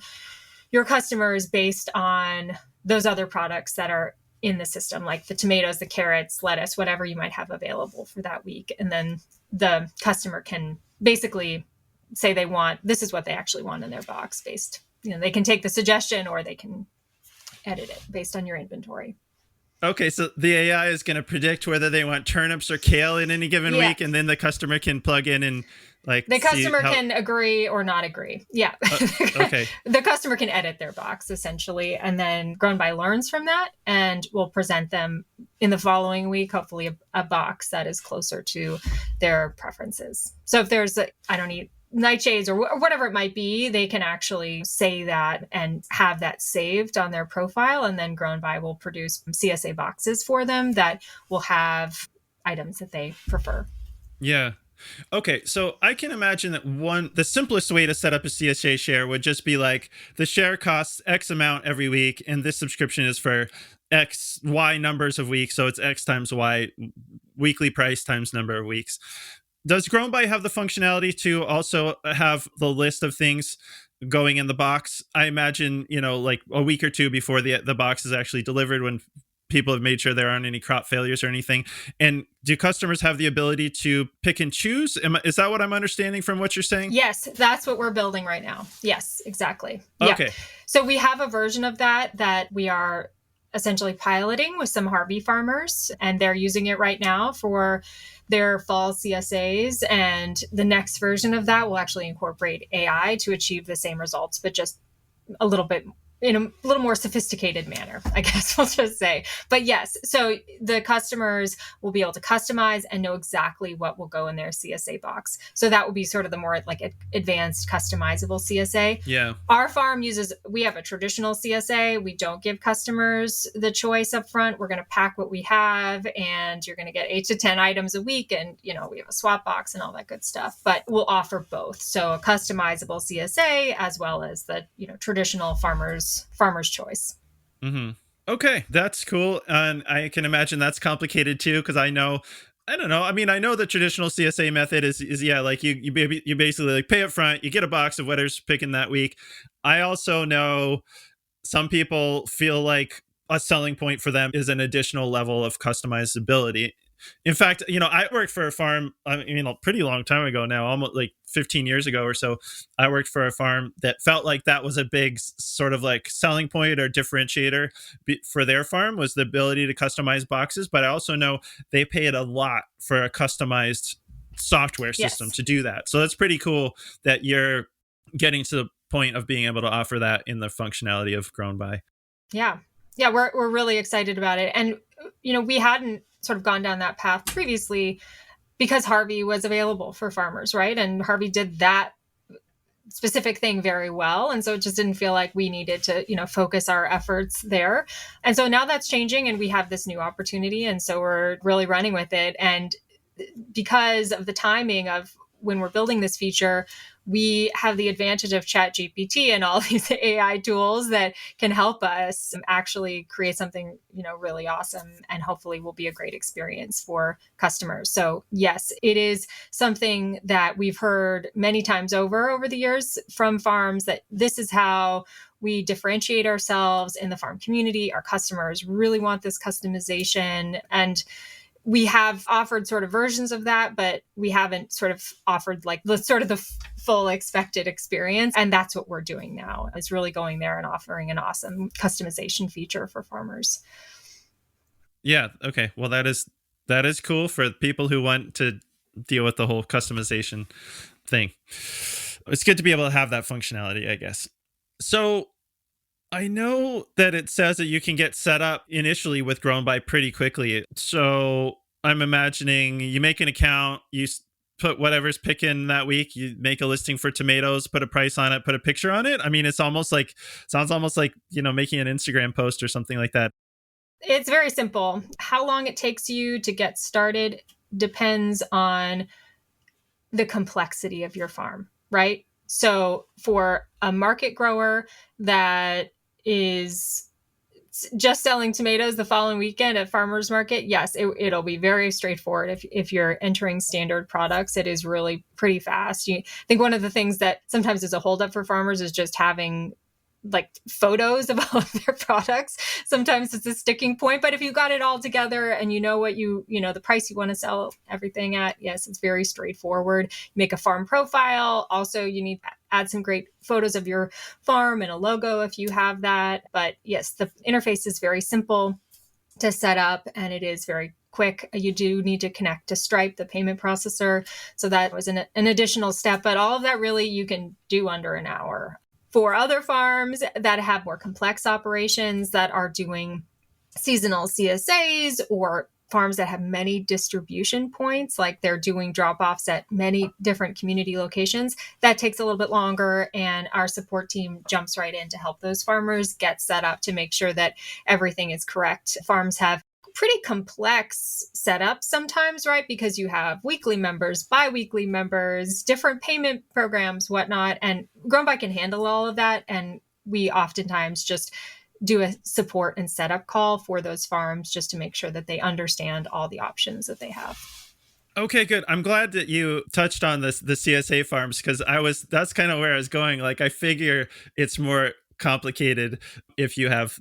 your customers based on those other products that are in the system, like the tomatoes, the carrots, lettuce, whatever you might have available for that week. And then the customer can basically say this is what they actually want in their box based, they can take the suggestion or they can edit it based on your inventory. Okay, so the AI is going to predict whether they want turnips or kale in any given week, and then the customer can plug in and the customer can agree or not agree. Yeah. Okay. The customer can edit their box essentially, and then GrownBy learns from that and will present them in the following week, hopefully a box that is closer to their preferences. So if there's I don't eat nightshades or whatever it might be, they can actually say that and have that saved on their profile. And then GrownBy will produce CSA boxes for them that will have items that they prefer. Yeah. Okay, so I can imagine that the simplest way to set up a CSA share would just be like the share costs X amount every week, and this subscription is for X, Y numbers of weeks. So it's X times Y, weekly price times number of weeks. Does GrownBy have the functionality to also have the list of things going in the box? I imagine, like a week or two before the box is actually delivered, when people have made sure there aren't any crop failures or anything. And do customers have the ability to pick and choose? Is that what I'm understanding from what you're saying? Yes, that's what we're building right now. Yes, exactly. Okay. Yeah. So we have a version of that we are essentially piloting with some Harvey farmers, and they're using it right now for their fall CSAs. And the next version of that will actually incorporate AI to achieve the same results, but just a little bit in a little more sophisticated manner, I guess we'll just say. But yes, so the customers will be able to customize and know exactly what will go in their CSA box. So that will be sort of the more like advanced customizable CSA. Yeah. Our farm we have a traditional CSA. We don't give customers the choice up front. We're going to pack what we have, and you're going to get 8 to 10 items a week. And, we have a swap box and all that good stuff, but we'll offer both. So a customizable CSA as well as the, traditional farmer's choice. Mm-hmm. Okay, that's cool. And I can imagine that's complicated too, because I don't know. I mean, I know the traditional CSA method is like you basically like pay up front, you get a box of whatever's picking that week. I also know some people feel like a selling point for them is an additional level of customizability. In fact, I worked for a farm, a pretty long time ago now, almost like 15 years ago or so. I worked for a farm that felt like that was a big sort of like selling point or differentiator for their farm, was the ability to customize boxes. But I also know they paid a lot for a customized software system to do that. So that's pretty cool that you're getting to the point of being able to offer that in the functionality of GrownBy. Yeah. Yeah, we're really excited about it. And, we hadn't sort of gone down that path previously because Harvey was available for farmers, right? And Harvey did that specific thing very well. And so it just didn't feel like we needed to, focus our efforts there. And so now that's changing and we have this new opportunity. And so we're really running with it. And because of the timing of when we're building this feature, we have the advantage of ChatGPT and all these AI tools that can help us actually create something, really awesome and hopefully will be a great experience for customers. So yes, it is something that we've heard many times over the years from farms that this is how we differentiate ourselves in the farm community. Our customers really want this customization, and we have offered sort of versions of that, but we haven't sort of offered like the full expected experience. And that's what we're doing now, is really going there and offering an awesome customization feature for farmers. Yeah. Okay. Well, that is cool for people who want to deal with the whole customization thing. It's good to be able to have that functionality, I guess. So I know that it says that you can get set up initially with GrownBy pretty quickly. So I'm imagining you make an account, you put whatever's picking that week, you make a listing for tomatoes, put a price on it, put a picture on it. I mean, sounds almost like, making an Instagram post or something like that. It's very simple. How long it takes you to get started depends on the complexity of your farm, right? So for a market grower that is just selling tomatoes the following weekend at farmers market, yes, it'll be very straightforward. If you're entering standard products, it is really pretty fast. I think one of the things that sometimes is a holdup for farmers is just having like photos of all of their products. Sometimes it's a sticking point, but if you got it all together and you know what the price you want to sell everything at, yes, it's very straightforward. You make a farm profile. Also, you need to add some great photos of your farm and a logo if you have that. But yes, the interface is very simple to set up and it is very quick. You do need to connect to Stripe, the payment processor. So that was an additional step, but all of that really you can do under an hour. For other farms that have more complex operations that are doing seasonal CSAs, or farms that have many distribution points, like they're doing drop-offs at many different community locations, that takes a little bit longer. And our support team jumps right in to help those farmers get set up to make sure that everything is correct. Farms have pretty complex setup sometimes, right? Because you have weekly members, bi-weekly members, different payment programs, whatnot. And GrownBy can handle all of that. And we oftentimes just do a support and setup call for those farms just to make sure that they understand all the options that they have. Okay, good. I'm glad that you touched on the CSA farms, because that's kind of where I was going. Like, I figure it's more complicated if you have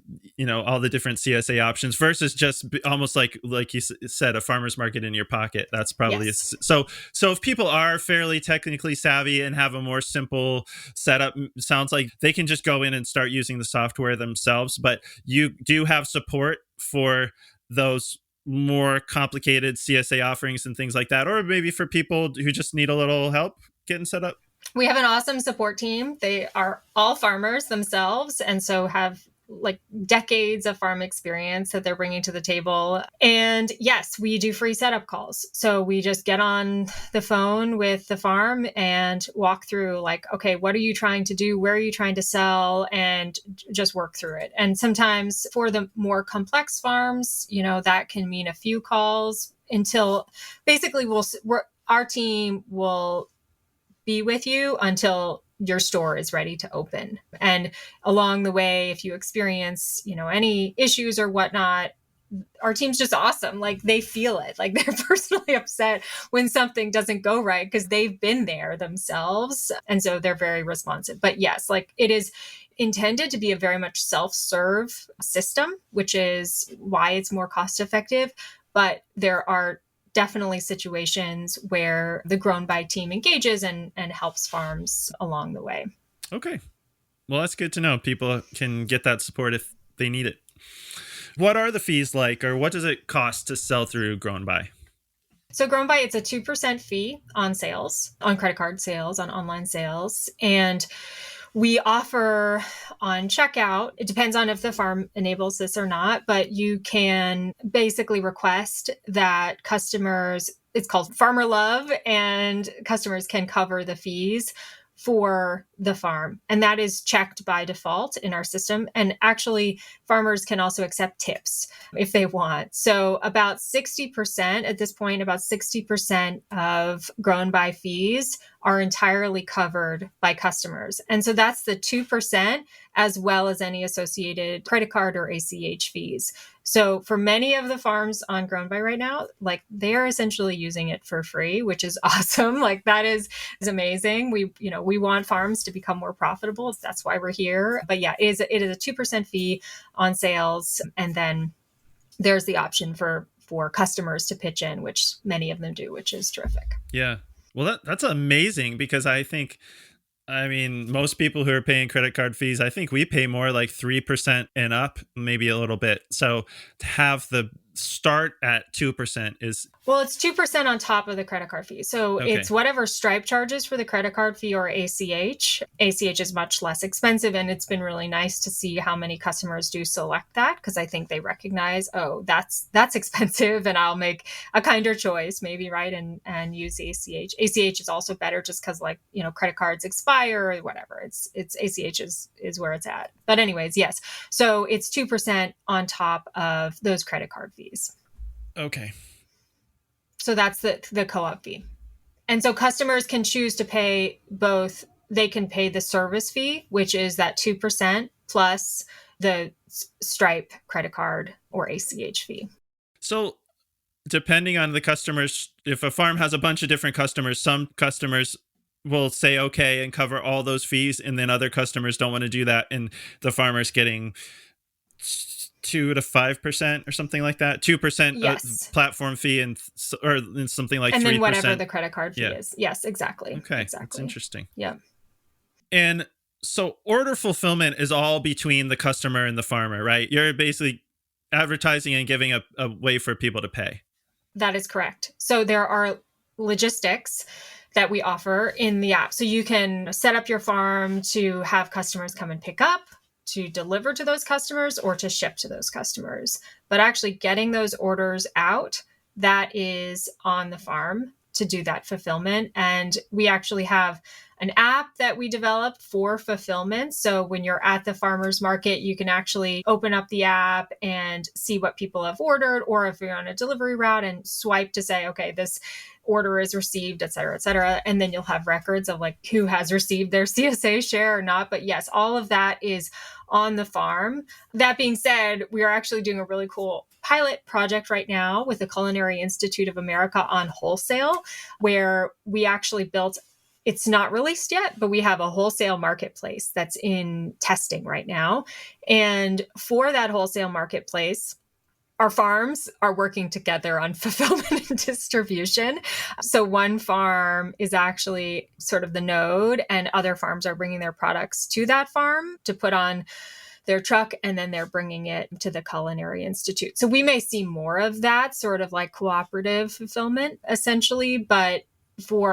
all the different CSA options versus just almost like you said, a farmer's market in your pocket. That's probably yes. So if people are fairly technically savvy and have a more simple setup, sounds like they can just go in and start using the software themselves. But you do have support for those more complicated CSA offerings and things like that, or maybe for people who just need a little help getting set up. We have an awesome support team. They are all farmers themselves, and so have like decades of farm experience that they're bringing to the table. And yes, we do free setup calls. So we just get on the phone with the farm and walk through like, okay, what are you trying to do? Where are you trying to sell? And just work through it. And sometimes for the more complex farms, that can mean a few calls until basically our team will be with you until your store is ready to open. And along the way, if you experience, any issues or whatnot, our team's just awesome. Like, they feel it. Like, they're personally upset when something doesn't go right because they've been there themselves. And so they're very responsive. But yes, like, it is intended to be a very much self-serve system, which is why it's more cost effective. But there are definitely situations where the GrownBy team engages and helps farms along the way. Okay. Well, that's good to know. People can get that support if they need it. What are the fees like, or what does it cost to sell through GrownBy? So GrownBy, it's a 2% fee on sales, on credit card sales, on online sales. And we offer on checkout, it depends on if the farm enables this or not, but you can basically request that customers, it's called Farmer Love, and customers can cover the fees for the farm. And that is checked by default in our system. And actually, farmers can also accept tips if they want. So about 60% at this point, about 60% of GrownBy fees are entirely covered by customers. And so that's the 2% as well as any associated credit card or ACH fees. So for many of the farms on GrownBy right now, like they're essentially using it for free, which is awesome. Like that is amazing. We want farms to become more profitable. That's why we're here. But yeah, it is a 2% fee on sales. And then there's the option for customers to pitch in, which many of them do, which is terrific. Yeah. Well, that's amazing, because I mean, most people who are paying credit card fees, I think we pay more like 3% and up, maybe a little bit. So to have the start at 2% is... Well, it's 2% on top of the credit card fee. So It's whatever Stripe charges for the credit card fee or ACH. ACH is much less expensive, and it's been really nice to see how many customers do select that, because I think they recognize, oh, that's expensive, and I'll make a kinder choice maybe, right, and use ACH. ACH is also better just because credit cards expire or whatever. It's ACH is where it's at. But anyways, yes. So it's 2% on top of those credit card fees. Okay. So that's the co-op fee. And so customers can choose to pay both. They can pay the service fee, which is that 2% plus the Stripe credit card or ACH fee. So depending on the customers, if a farm has a bunch of different customers, some customers will say okay and cover all those fees, and then other customers don't want to do that, and the farmer's getting 2 to 5% or something like that. 2% yes. Platform fee and something like 3%. And then whatever the credit card fee is. Yes, exactly. Okay, exactly. That's interesting. Yeah. And so order fulfillment is all between the customer and the farmer, right? You're basically advertising and giving a way for people to pay. That is correct. So there are logistics that we offer in the app. So you can set up your farm to have customers come and pick up, to deliver to those customers, or to ship to those customers. But actually getting those orders out, that is on the farm to do that fulfillment. And we actually have an app that we developed for fulfillment. So when you're at the farmer's market, you can actually open up the app and see what people have ordered, or if you're on a delivery route, and swipe to say, okay, this order is received, et cetera, et cetera. And then you'll have records of like who has received their CSA share or not. But yes, all of that is on the farm. That being said, we are actually doing a really cool pilot project right now with the Culinary Institute of America on wholesale, where we actually built, it's not released yet, but we have a wholesale marketplace that's in testing right now. And for that wholesale marketplace, our farms are working together on fulfillment and distribution. So one farm is actually sort of the node, and other farms are bringing their products to that farm to put on their truck, and then they're bringing it to the Culinary Institute. So we may see more of that sort of like cooperative fulfillment essentially, but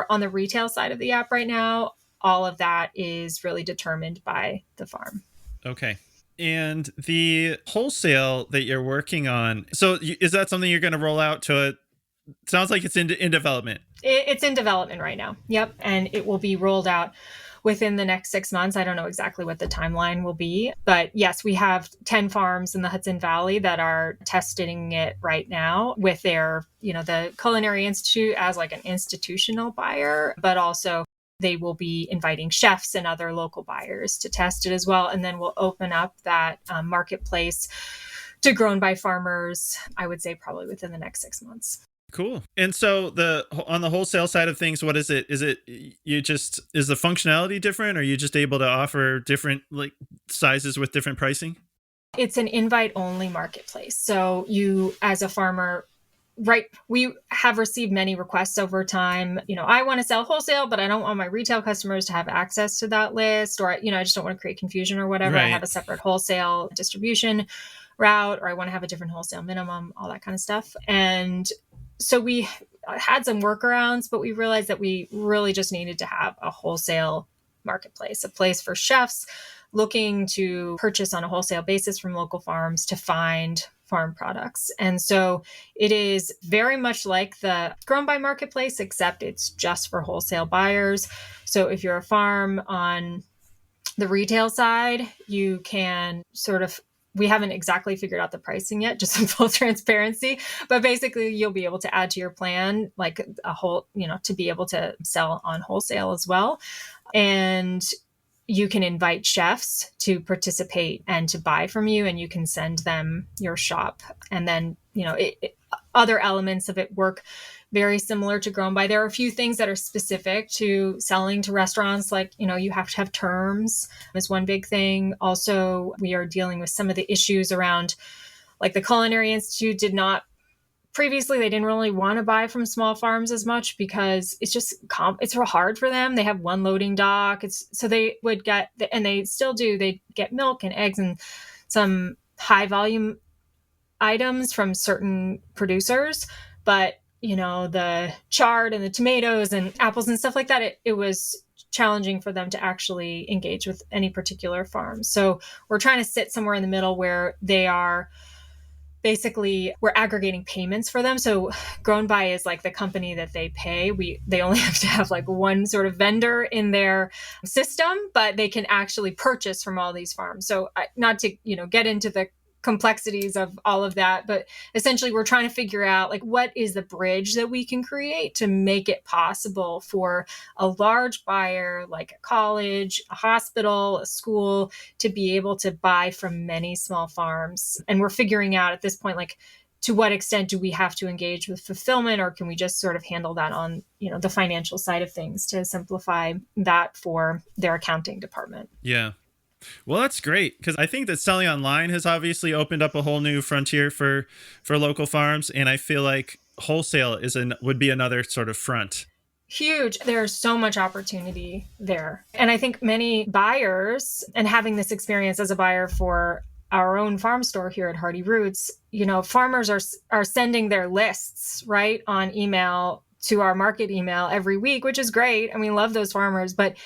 on the retail side of the app right now, all of that is really determined by the farm. Okay. And the wholesale that you're working on, so is that something you're going to roll out to it? Sounds like it's in development. It's in development right now. Yep. And it will be rolled out within the next 6 months. I don't know exactly what the timeline will be, but yes, we have 10 farms in the Hudson Valley that are testing it right now with their, the Culinary Institute as like an institutional buyer, but also they will be inviting chefs and other local buyers to test it as well. And then we'll open up that marketplace to GrownBy farmers, I would say probably within the next 6 months. Cool. And so on the wholesale side of things, what is it? Is it is the functionality different? Or are you just able to offer different like sizes with different pricing? It's an invite only marketplace. So you as a farmer, right, we have received many requests over time. I want to sell wholesale, but I don't want my retail customers to have access to that list, or, I just don't want to create confusion or whatever. Right. I have a separate wholesale distribution route, or I want to have a different wholesale minimum, all that kind of stuff. And so we had some workarounds, but we realized that we really just needed to have a wholesale marketplace, a place for chefs looking to purchase on a wholesale basis from local farms to find farm products. And so it is very much like the GrownBy marketplace, except it's just for wholesale buyers. So if you're a farm on the retail side, you can we haven't exactly figured out the pricing yet, just in full transparency, but basically you'll be able to add to your plan, like a whole, to be able to sell on wholesale as well. And you can invite chefs to participate and to buy from you, and you can send them your shop. And then, other elements of it work very similar to GrownBy. There are a few things that are specific to selling to restaurants, like, you have to have terms is one big thing. Also, we are dealing with some of the issues around, like the Culinary Institute previously, they didn't really want to buy from small farms as much because it's just, it's real hard for them. They have one loading dock. So they would get, and they still do, they get milk and eggs and some high volume items from certain producers. But, the chard and the tomatoes and apples and stuff like that, it was challenging for them to actually engage with any particular farm. So we're trying to sit somewhere in the middle where they are basically, we're aggregating payments for them. So GrownBy is like the company that they pay. They only have to have like one sort of vendor in their system, but they can actually purchase from all these farms. So not to, get into the complexities of all of that, but essentially we're trying to figure out like what is the bridge that we can create to make it possible for a large buyer like a college, a hospital, a school to be able to buy from many small farms. And we're figuring out at this point, like, to what extent do we have to engage with fulfillment, or can we just sort of handle that on, the financial side of things to simplify that for their accounting department? Yeah. Well, that's great, because I think that selling online has obviously opened up a whole new frontier for local farms, and I feel like wholesale would be another sort of front. Huge. There's so much opportunity there. And I think many buyers, and having this experience as a buyer for our own farm store here at Hardy Roots, farmers are sending their lists, right, on email to our market email every week, which is great. And we love those farmers, but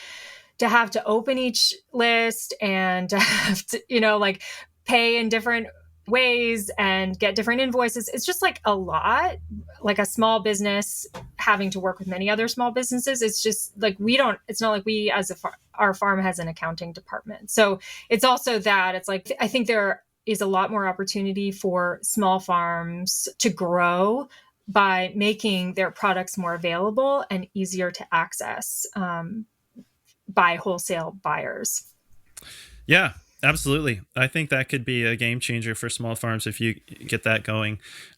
to have to open each list and to have to, pay in different ways and get different invoices, it's just like a lot. Like a small business having to work with many other small businesses, it's just like it's not like we as our farm has an accounting department. So it's also that it's like, I think there is a lot more opportunity for small farms to grow by making their products more available and easier to access by wholesale buyers. Yeah, absolutely. I think that could be a game changer for small farms if you get that going.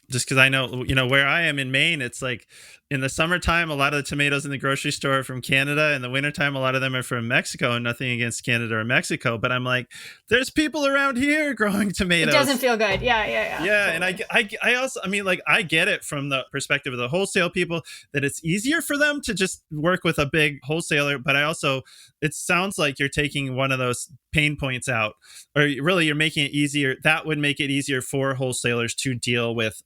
Just because I know, where I am in Maine, it's like in the summertime, a lot of the tomatoes in the grocery store are from Canada. In the wintertime, a lot of them are from Mexico, and nothing against Canada or Mexico. But I'm like, there's people around here growing tomatoes. It doesn't feel good. Yeah. Yeah. Totally. And I also, I get it from the perspective of the wholesale people that it's easier for them to just work with a big wholesaler. But it sounds like you're taking one of those pain points out, or really you're making it easier. That would make it easier for wholesalers to deal with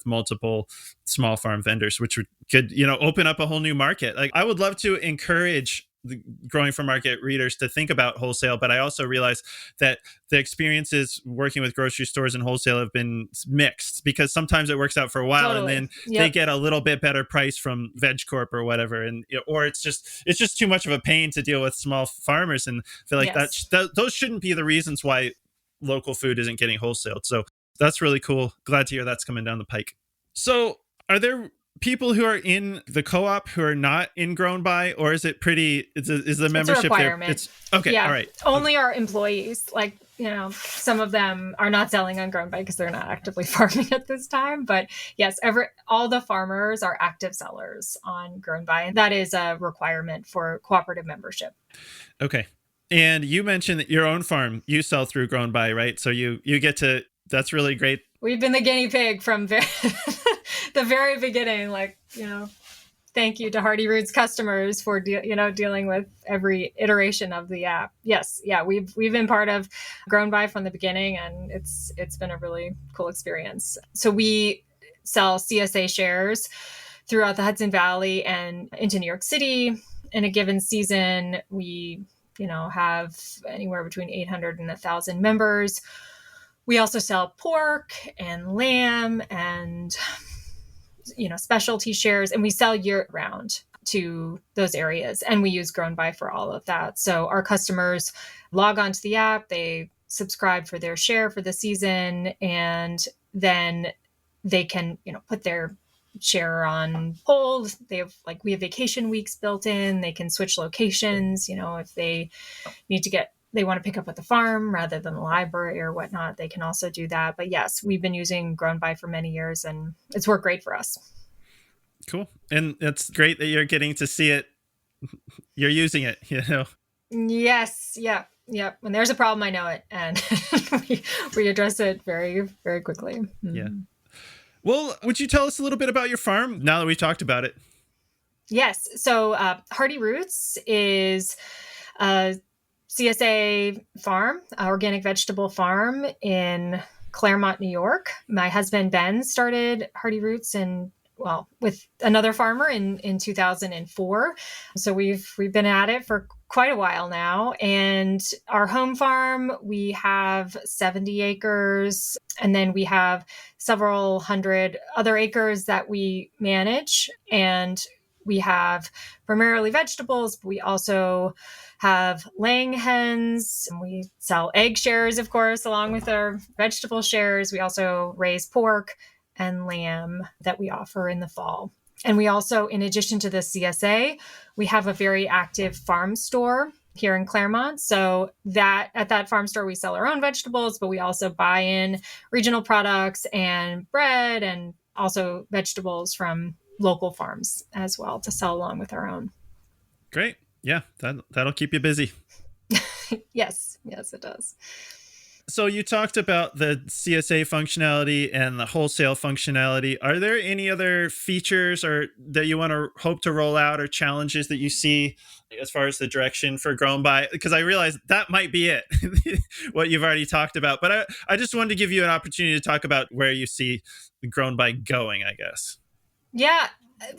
multiple small farm vendors, which could open up a whole new market. Like, I would love to encourage the Growing for Market readers to think about wholesale, but I also realize that the experiences working with grocery stores and wholesale have been mixed, because sometimes it works out for a while, totally. And then they get a little bit better price from Veg Corp or whatever, and or it's just too much of a pain to deal with small farmers, and I feel like those shouldn't be the reasons why local food isn't getting wholesaled. So that's really cool. Glad to hear that's coming down the pike. So are there people who are in the co-op who are not in GrownBy, or is it is the membership it's a requirement. It's okay. Yeah. All right. Only our employees, like, some of them are not selling on GrownBy because they're not actively farming at this time. But yes, all the farmers are active sellers on GrownBy, and that is a requirement for cooperative membership. Okay. And you mentioned that your own farm, you sell through GrownBy, right? So you get to, that's really great. We've been the guinea pig from the very beginning, thank you to Hardy Roots customers for dealing with every iteration of the app. Yes, yeah, we've been part of GrownBy from the beginning, and it's been a really cool experience. So we sell CSA shares throughout the Hudson Valley and into New York City. In a given season, we have anywhere between 800 and 1,000 members. we also sell pork and lamb and, specialty shares, and we sell year round to those areas. And we use GrownBy for all of that. So our customers log onto the app, they subscribe for their share for the season, and then they can, put their share on hold. We have vacation weeks built in. They can switch locations, if they they want to pick up at the farm rather than the library or whatnot, they can also do that. But yes, we've been using GrownBy for many years, and it's worked great for us. Cool. And it's great that you're getting to see it. You're using it, Yes. Yeah. Yep. When there's a problem, I know it, and we address it very, very quickly. Yeah. Well, would you tell us a little bit about your farm now that we talked about it? Yes. So Hardy Roots is a CSA farm, organic vegetable farm in Claremont, New York. My husband, Ben, started Hardy Roots with another farmer in 2004. So we've been at it for quite a while now. And our home farm, we have 70 acres, and then we have several hundred other acres that we manage. And we have primarily vegetables, but we also have laying hens. And we sell egg shares, of course, along with our vegetable shares. We also raise pork and lamb that we offer in the fall. And we also, in addition to the CSA, we have a very active farm store here in Claremont. So at that farm store, we sell our own vegetables, but we also buy in regional products and bread and also vegetables from local farms as well to sell along with our own. Great. Yeah, that'll keep you busy. Yes, it does. So you talked about the CSA functionality and the wholesale functionality. Are there any other features or that you want to hope to roll out or challenges that you see as far as the direction for GrownBy? Because I realize that might be it, what you've already talked about. But I just wanted to give you an opportunity to talk about where you see GrownBy going, I guess. Yeah,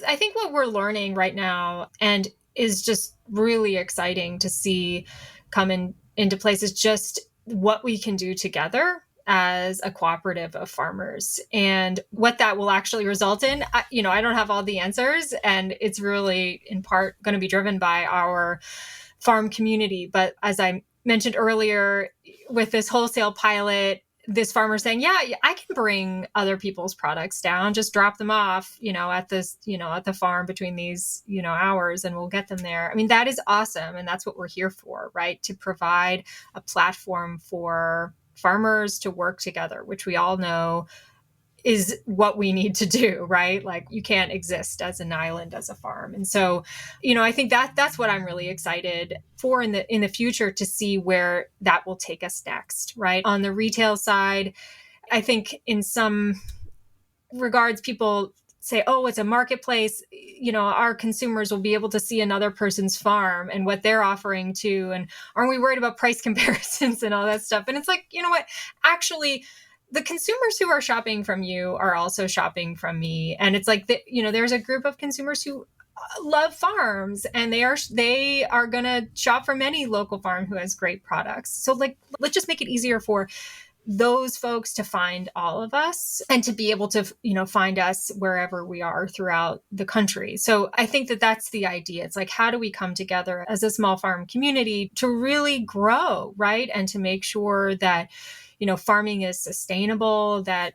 I think what we're learning right now and is just really exciting to see come into place is just what we can do together as a cooperative of farmers, and what that will actually result in. I don't have all the answers, and it's really in part going to be driven by our farm community. But as I mentioned earlier, with this wholesale pilot, this farmer saying, yeah, I can bring other people's products down, just drop them off, at the farm between these, hours, and we'll get them there. I mean, that is awesome. And that's what we're here for, right? To provide a platform for farmers to work together, which we all know is what we need to do, right? Like, you can't exist as an island as a farm. And so, I think that's what I'm really excited for in the future, to see where that will take us next, right? On the retail side, I think in some regards, people say, oh, it's a marketplace, our consumers will be able to see another person's farm and what they're offering too. And aren't we worried about price comparisons and all that stuff? And it's like, you know what, actually, the consumers who are shopping from you are also shopping from me. And it's like, there's a group of consumers who love farms, and they are going to shop from any local farm who has great products. So let's just make it easier for those folks to find all of us and to be able to, find us wherever we are throughout the country. So I think that's the idea. It's like, how do we come together as a small farm community to really grow, right? And to make sure that, farming is sustainable, that,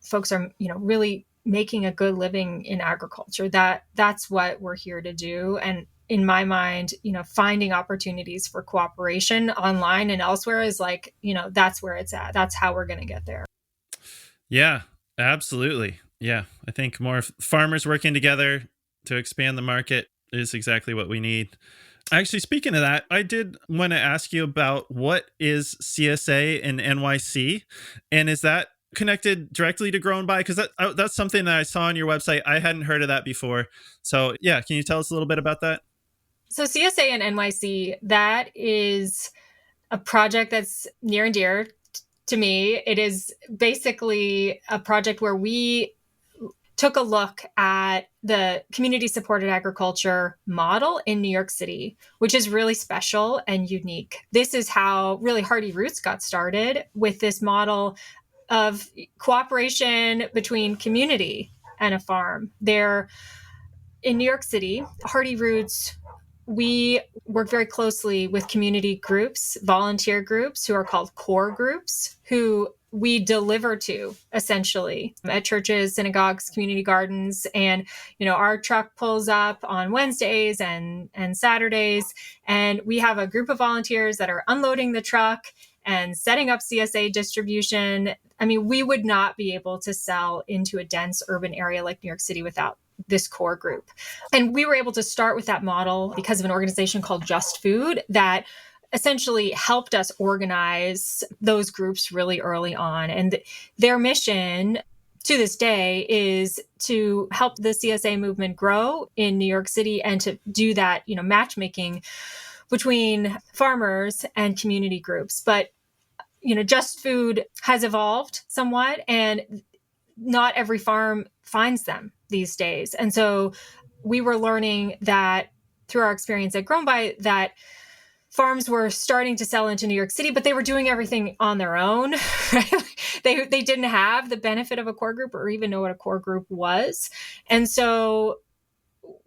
folks are, really making a good living in agriculture. That's what we're here to do. And in my mind, finding opportunities for cooperation online and elsewhere is like, that's where it's at. That's how we're going to get there. Yeah, absolutely. Yeah. I think more farmers working together to expand the market is exactly what we need. Actually, speaking of that, I did want to ask you about what is CSA and NYC, and is that connected directly to GrownBy? Because that's something that I saw on your website. I hadn't heard of that before. So yeah, can you tell us a little bit about that? So CSA and NYC, that is a project that's near and dear to me. It is basically a project where we took a look at the community supported agriculture model in New York City, which is really special and unique. This is how really Hardy Roots got started, with this model of cooperation between community and a farm. There in New York City, Hardy Roots, we work very closely with community groups, volunteer groups who are called core groups, who we deliver to essentially at churches, synagogues, community gardens. And, our truck pulls up on Wednesdays and Saturdays, and we have a group of volunteers that are unloading the truck and setting up CSA distribution. I mean, we would not be able to sell into a dense urban area like New York City without this core group. And we were able to start with that model because of an organization called Just Food that essentially helped us organize those groups really early on. And their mission to this day is to help the CSA movement grow in New York City, and to do that, matchmaking between farmers and community groups. But, Just Food has evolved somewhat, and not every farm finds them these days. And so we were learning that through our experience at GrownBy, that farms were starting to sell into New York City, but they were doing everything on their own. Right? They didn't have the benefit of a core group or even know what a core group was. And so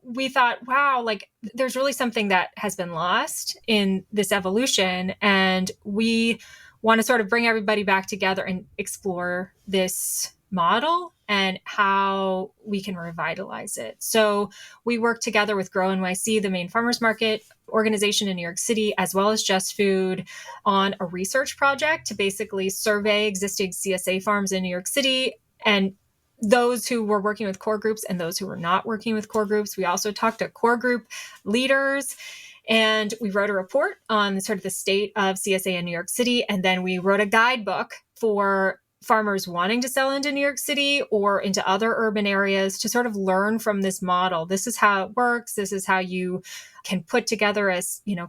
we thought, wow, there's really something that has been lost in this evolution. And we want to sort of bring everybody back together and explore this model and how we can revitalize it. So we work together with GrownBy, the main farmers market organization in New York City, as well as Just Food, on a research project to basically survey existing CSA farms in New York City, and those who were working with core groups and those who were not working with core groups. We also talked to core group leaders, and we wrote a report on sort of the state of CSA in New York City. And then we wrote a guidebook for farmers wanting to sell into New York City or into other urban areas to sort of learn from this model. This is how it works. This is how you can put together a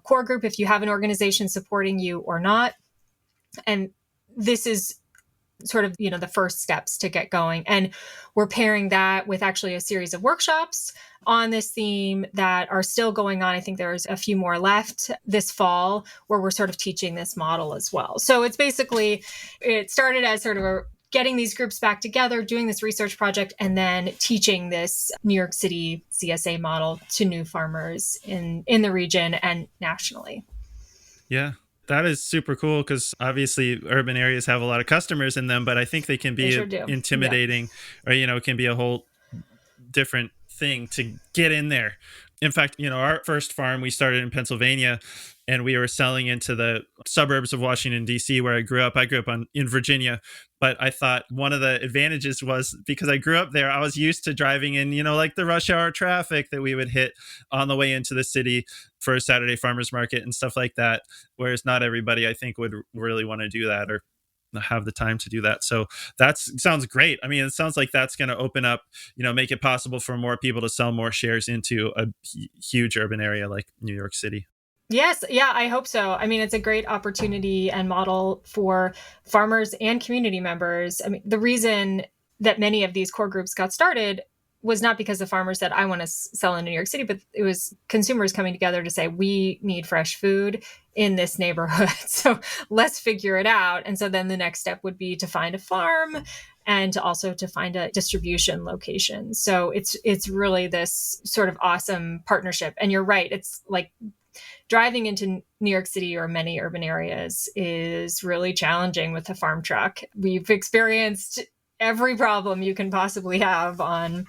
core group if you have an organization supporting you or not. And this is sort of, the first steps to get going. And we're pairing that with actually a series of workshops on this theme that are still going on. I think there's a few more left this fall where we're sort of teaching this model as well. So it's basically, it started as sort of getting these groups back together, doing this research project, and then teaching this New York City CSA model to new farmers in the region and nationally. Yeah. That is super cool, because obviously urban areas have a lot of customers in them, but I think they can be intimidating, or, it can be a whole different thing to get in there. In fact, our first farm, we started in Pennsylvania, and we were selling into the suburbs of Washington, D.C., where I grew up. I grew up in Virginia, but I thought one of the advantages was because I grew up there, I was used to driving in, the rush hour traffic that we would hit on the way into the city for a Saturday farmers market and stuff like that. Whereas not everybody, I think, would really want to do that or have the time to do that. So that sounds great. I mean, it sounds like that's going to open up, make it possible for more people to sell more shares into a huge urban area like New York City. Yes. Yeah, I hope so. I mean, it's a great opportunity and model for farmers and community members. I mean, the reason that many of these core groups got started was not because the farmers said, I want to sell in New York City, but it was consumers coming together to say, we need fresh food in this neighborhood. So let's figure it out. And so then the next step would be to find a farm and also to find a distribution location. So it's really this sort of awesome partnership. And you're right. It's like driving into New York City or many urban areas is really challenging with a farm truck. We've experienced every problem you can possibly have on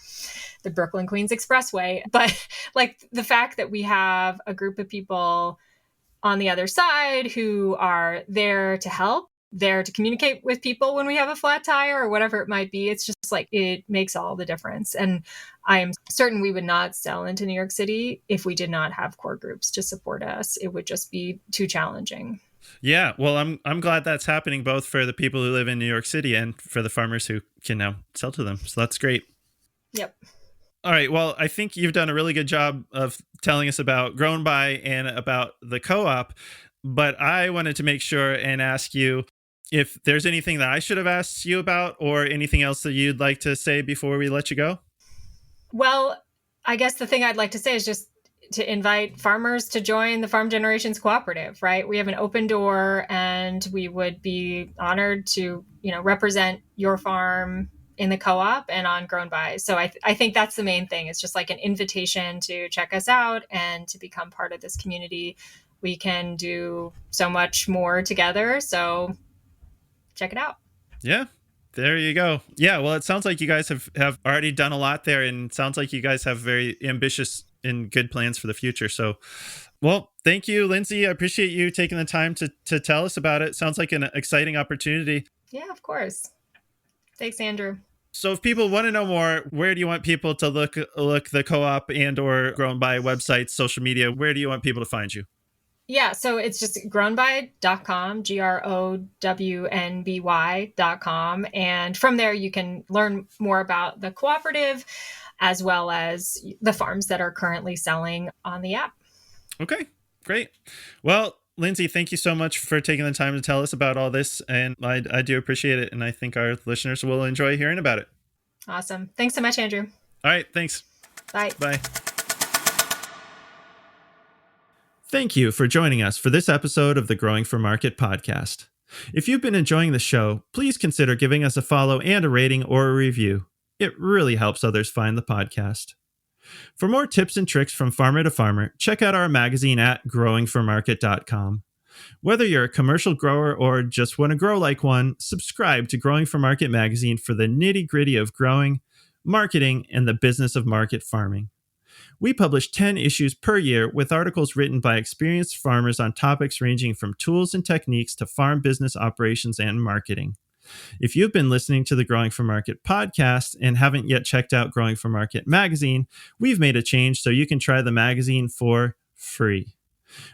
the Brooklyn Queens Expressway. But the fact that we have a group of people on the other side who are there to help, there to communicate with people when we have a flat tire or whatever it might be, it's just it makes all the difference. And I'm certain we would not sell into New York City if we did not have core groups to support us. It would just be too challenging. Yeah, well, I'm glad that's happening both for the people who live in New York City and for the farmers who can now sell to them. So that's great. Yep. All right. Well, I think you've done a really good job of telling us about GrownBy and about the co-op, but I wanted to make sure and ask you, if there's anything that I should have asked you about or anything else that you'd like to say before we let you go. Well, I guess the thing I'd like to say is just to invite farmers to join the Farm Generations Cooperative, right? We have an open door, and we would be honored to, represent your farm in the co-op and on GrownBy. So I think that's the main thing. It's just like an invitation to check us out and to become part of this community. We can do so much more together. So check it out. Yeah. There you go. Yeah, well, it sounds like you guys have already done a lot there, and it sounds like you guys have very ambitious and good plans for the future. So, well, thank you, Lindsey. I appreciate you taking the time to tell us about it. Sounds like an exciting opportunity. Yeah, of course. Thanks, Andrew. So if people want to know more, where do you want people to look the co-op and or GrownBy websites, social media? Where do you want people to find you? Yeah, so it's just grownby.com, GROWNBY.com. And from there, you can learn more about the cooperative as well as the farms that are currently selling on the app. Okay, great. Well, Lindsey, thank you so much for taking the time to tell us about all this. And I do appreciate it. And I think our listeners will enjoy hearing about it. Awesome. Thanks so much, Andrew. All right, thanks. Bye. Bye. Thank you for joining us for this episode of the Growing for Market podcast. If you've been enjoying the show, please consider giving us a follow and a rating or a review. It really helps others find the podcast. For more tips and tricks from farmer to farmer, check out our magazine at growingformarket.com. Whether you're a commercial grower or just want to grow like one, subscribe to Growing for Market magazine for the nitty-gritty of growing, marketing, and the business of market farming. We publish 10 issues per year with articles written by experienced farmers on topics ranging from tools and techniques to farm business operations and marketing. If you've been listening to the Growing for Market podcast and haven't yet checked out Growing for Market magazine, we've made a change so you can try the magazine for free.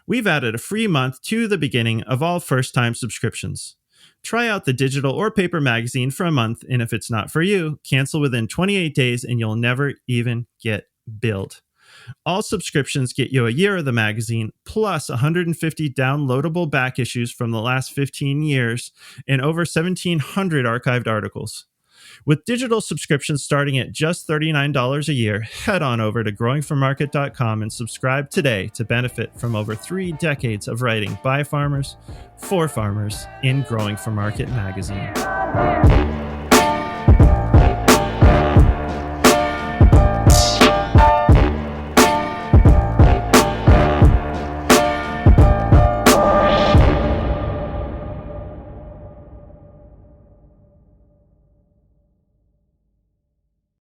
We've added a free month to the beginning of all first-time subscriptions. Try out the digital or paper magazine for a month, and if it's not for you, cancel within 28 days and you'll never even get billed. All subscriptions get you a year of the magazine, plus 150 downloadable back issues from the last 15 years and over 1,700 archived articles. With digital subscriptions starting at just $39 a year, head on over to growingformarket.com and subscribe today to benefit from over 3 decades of writing by farmers, for farmers, in Growing for Market magazine.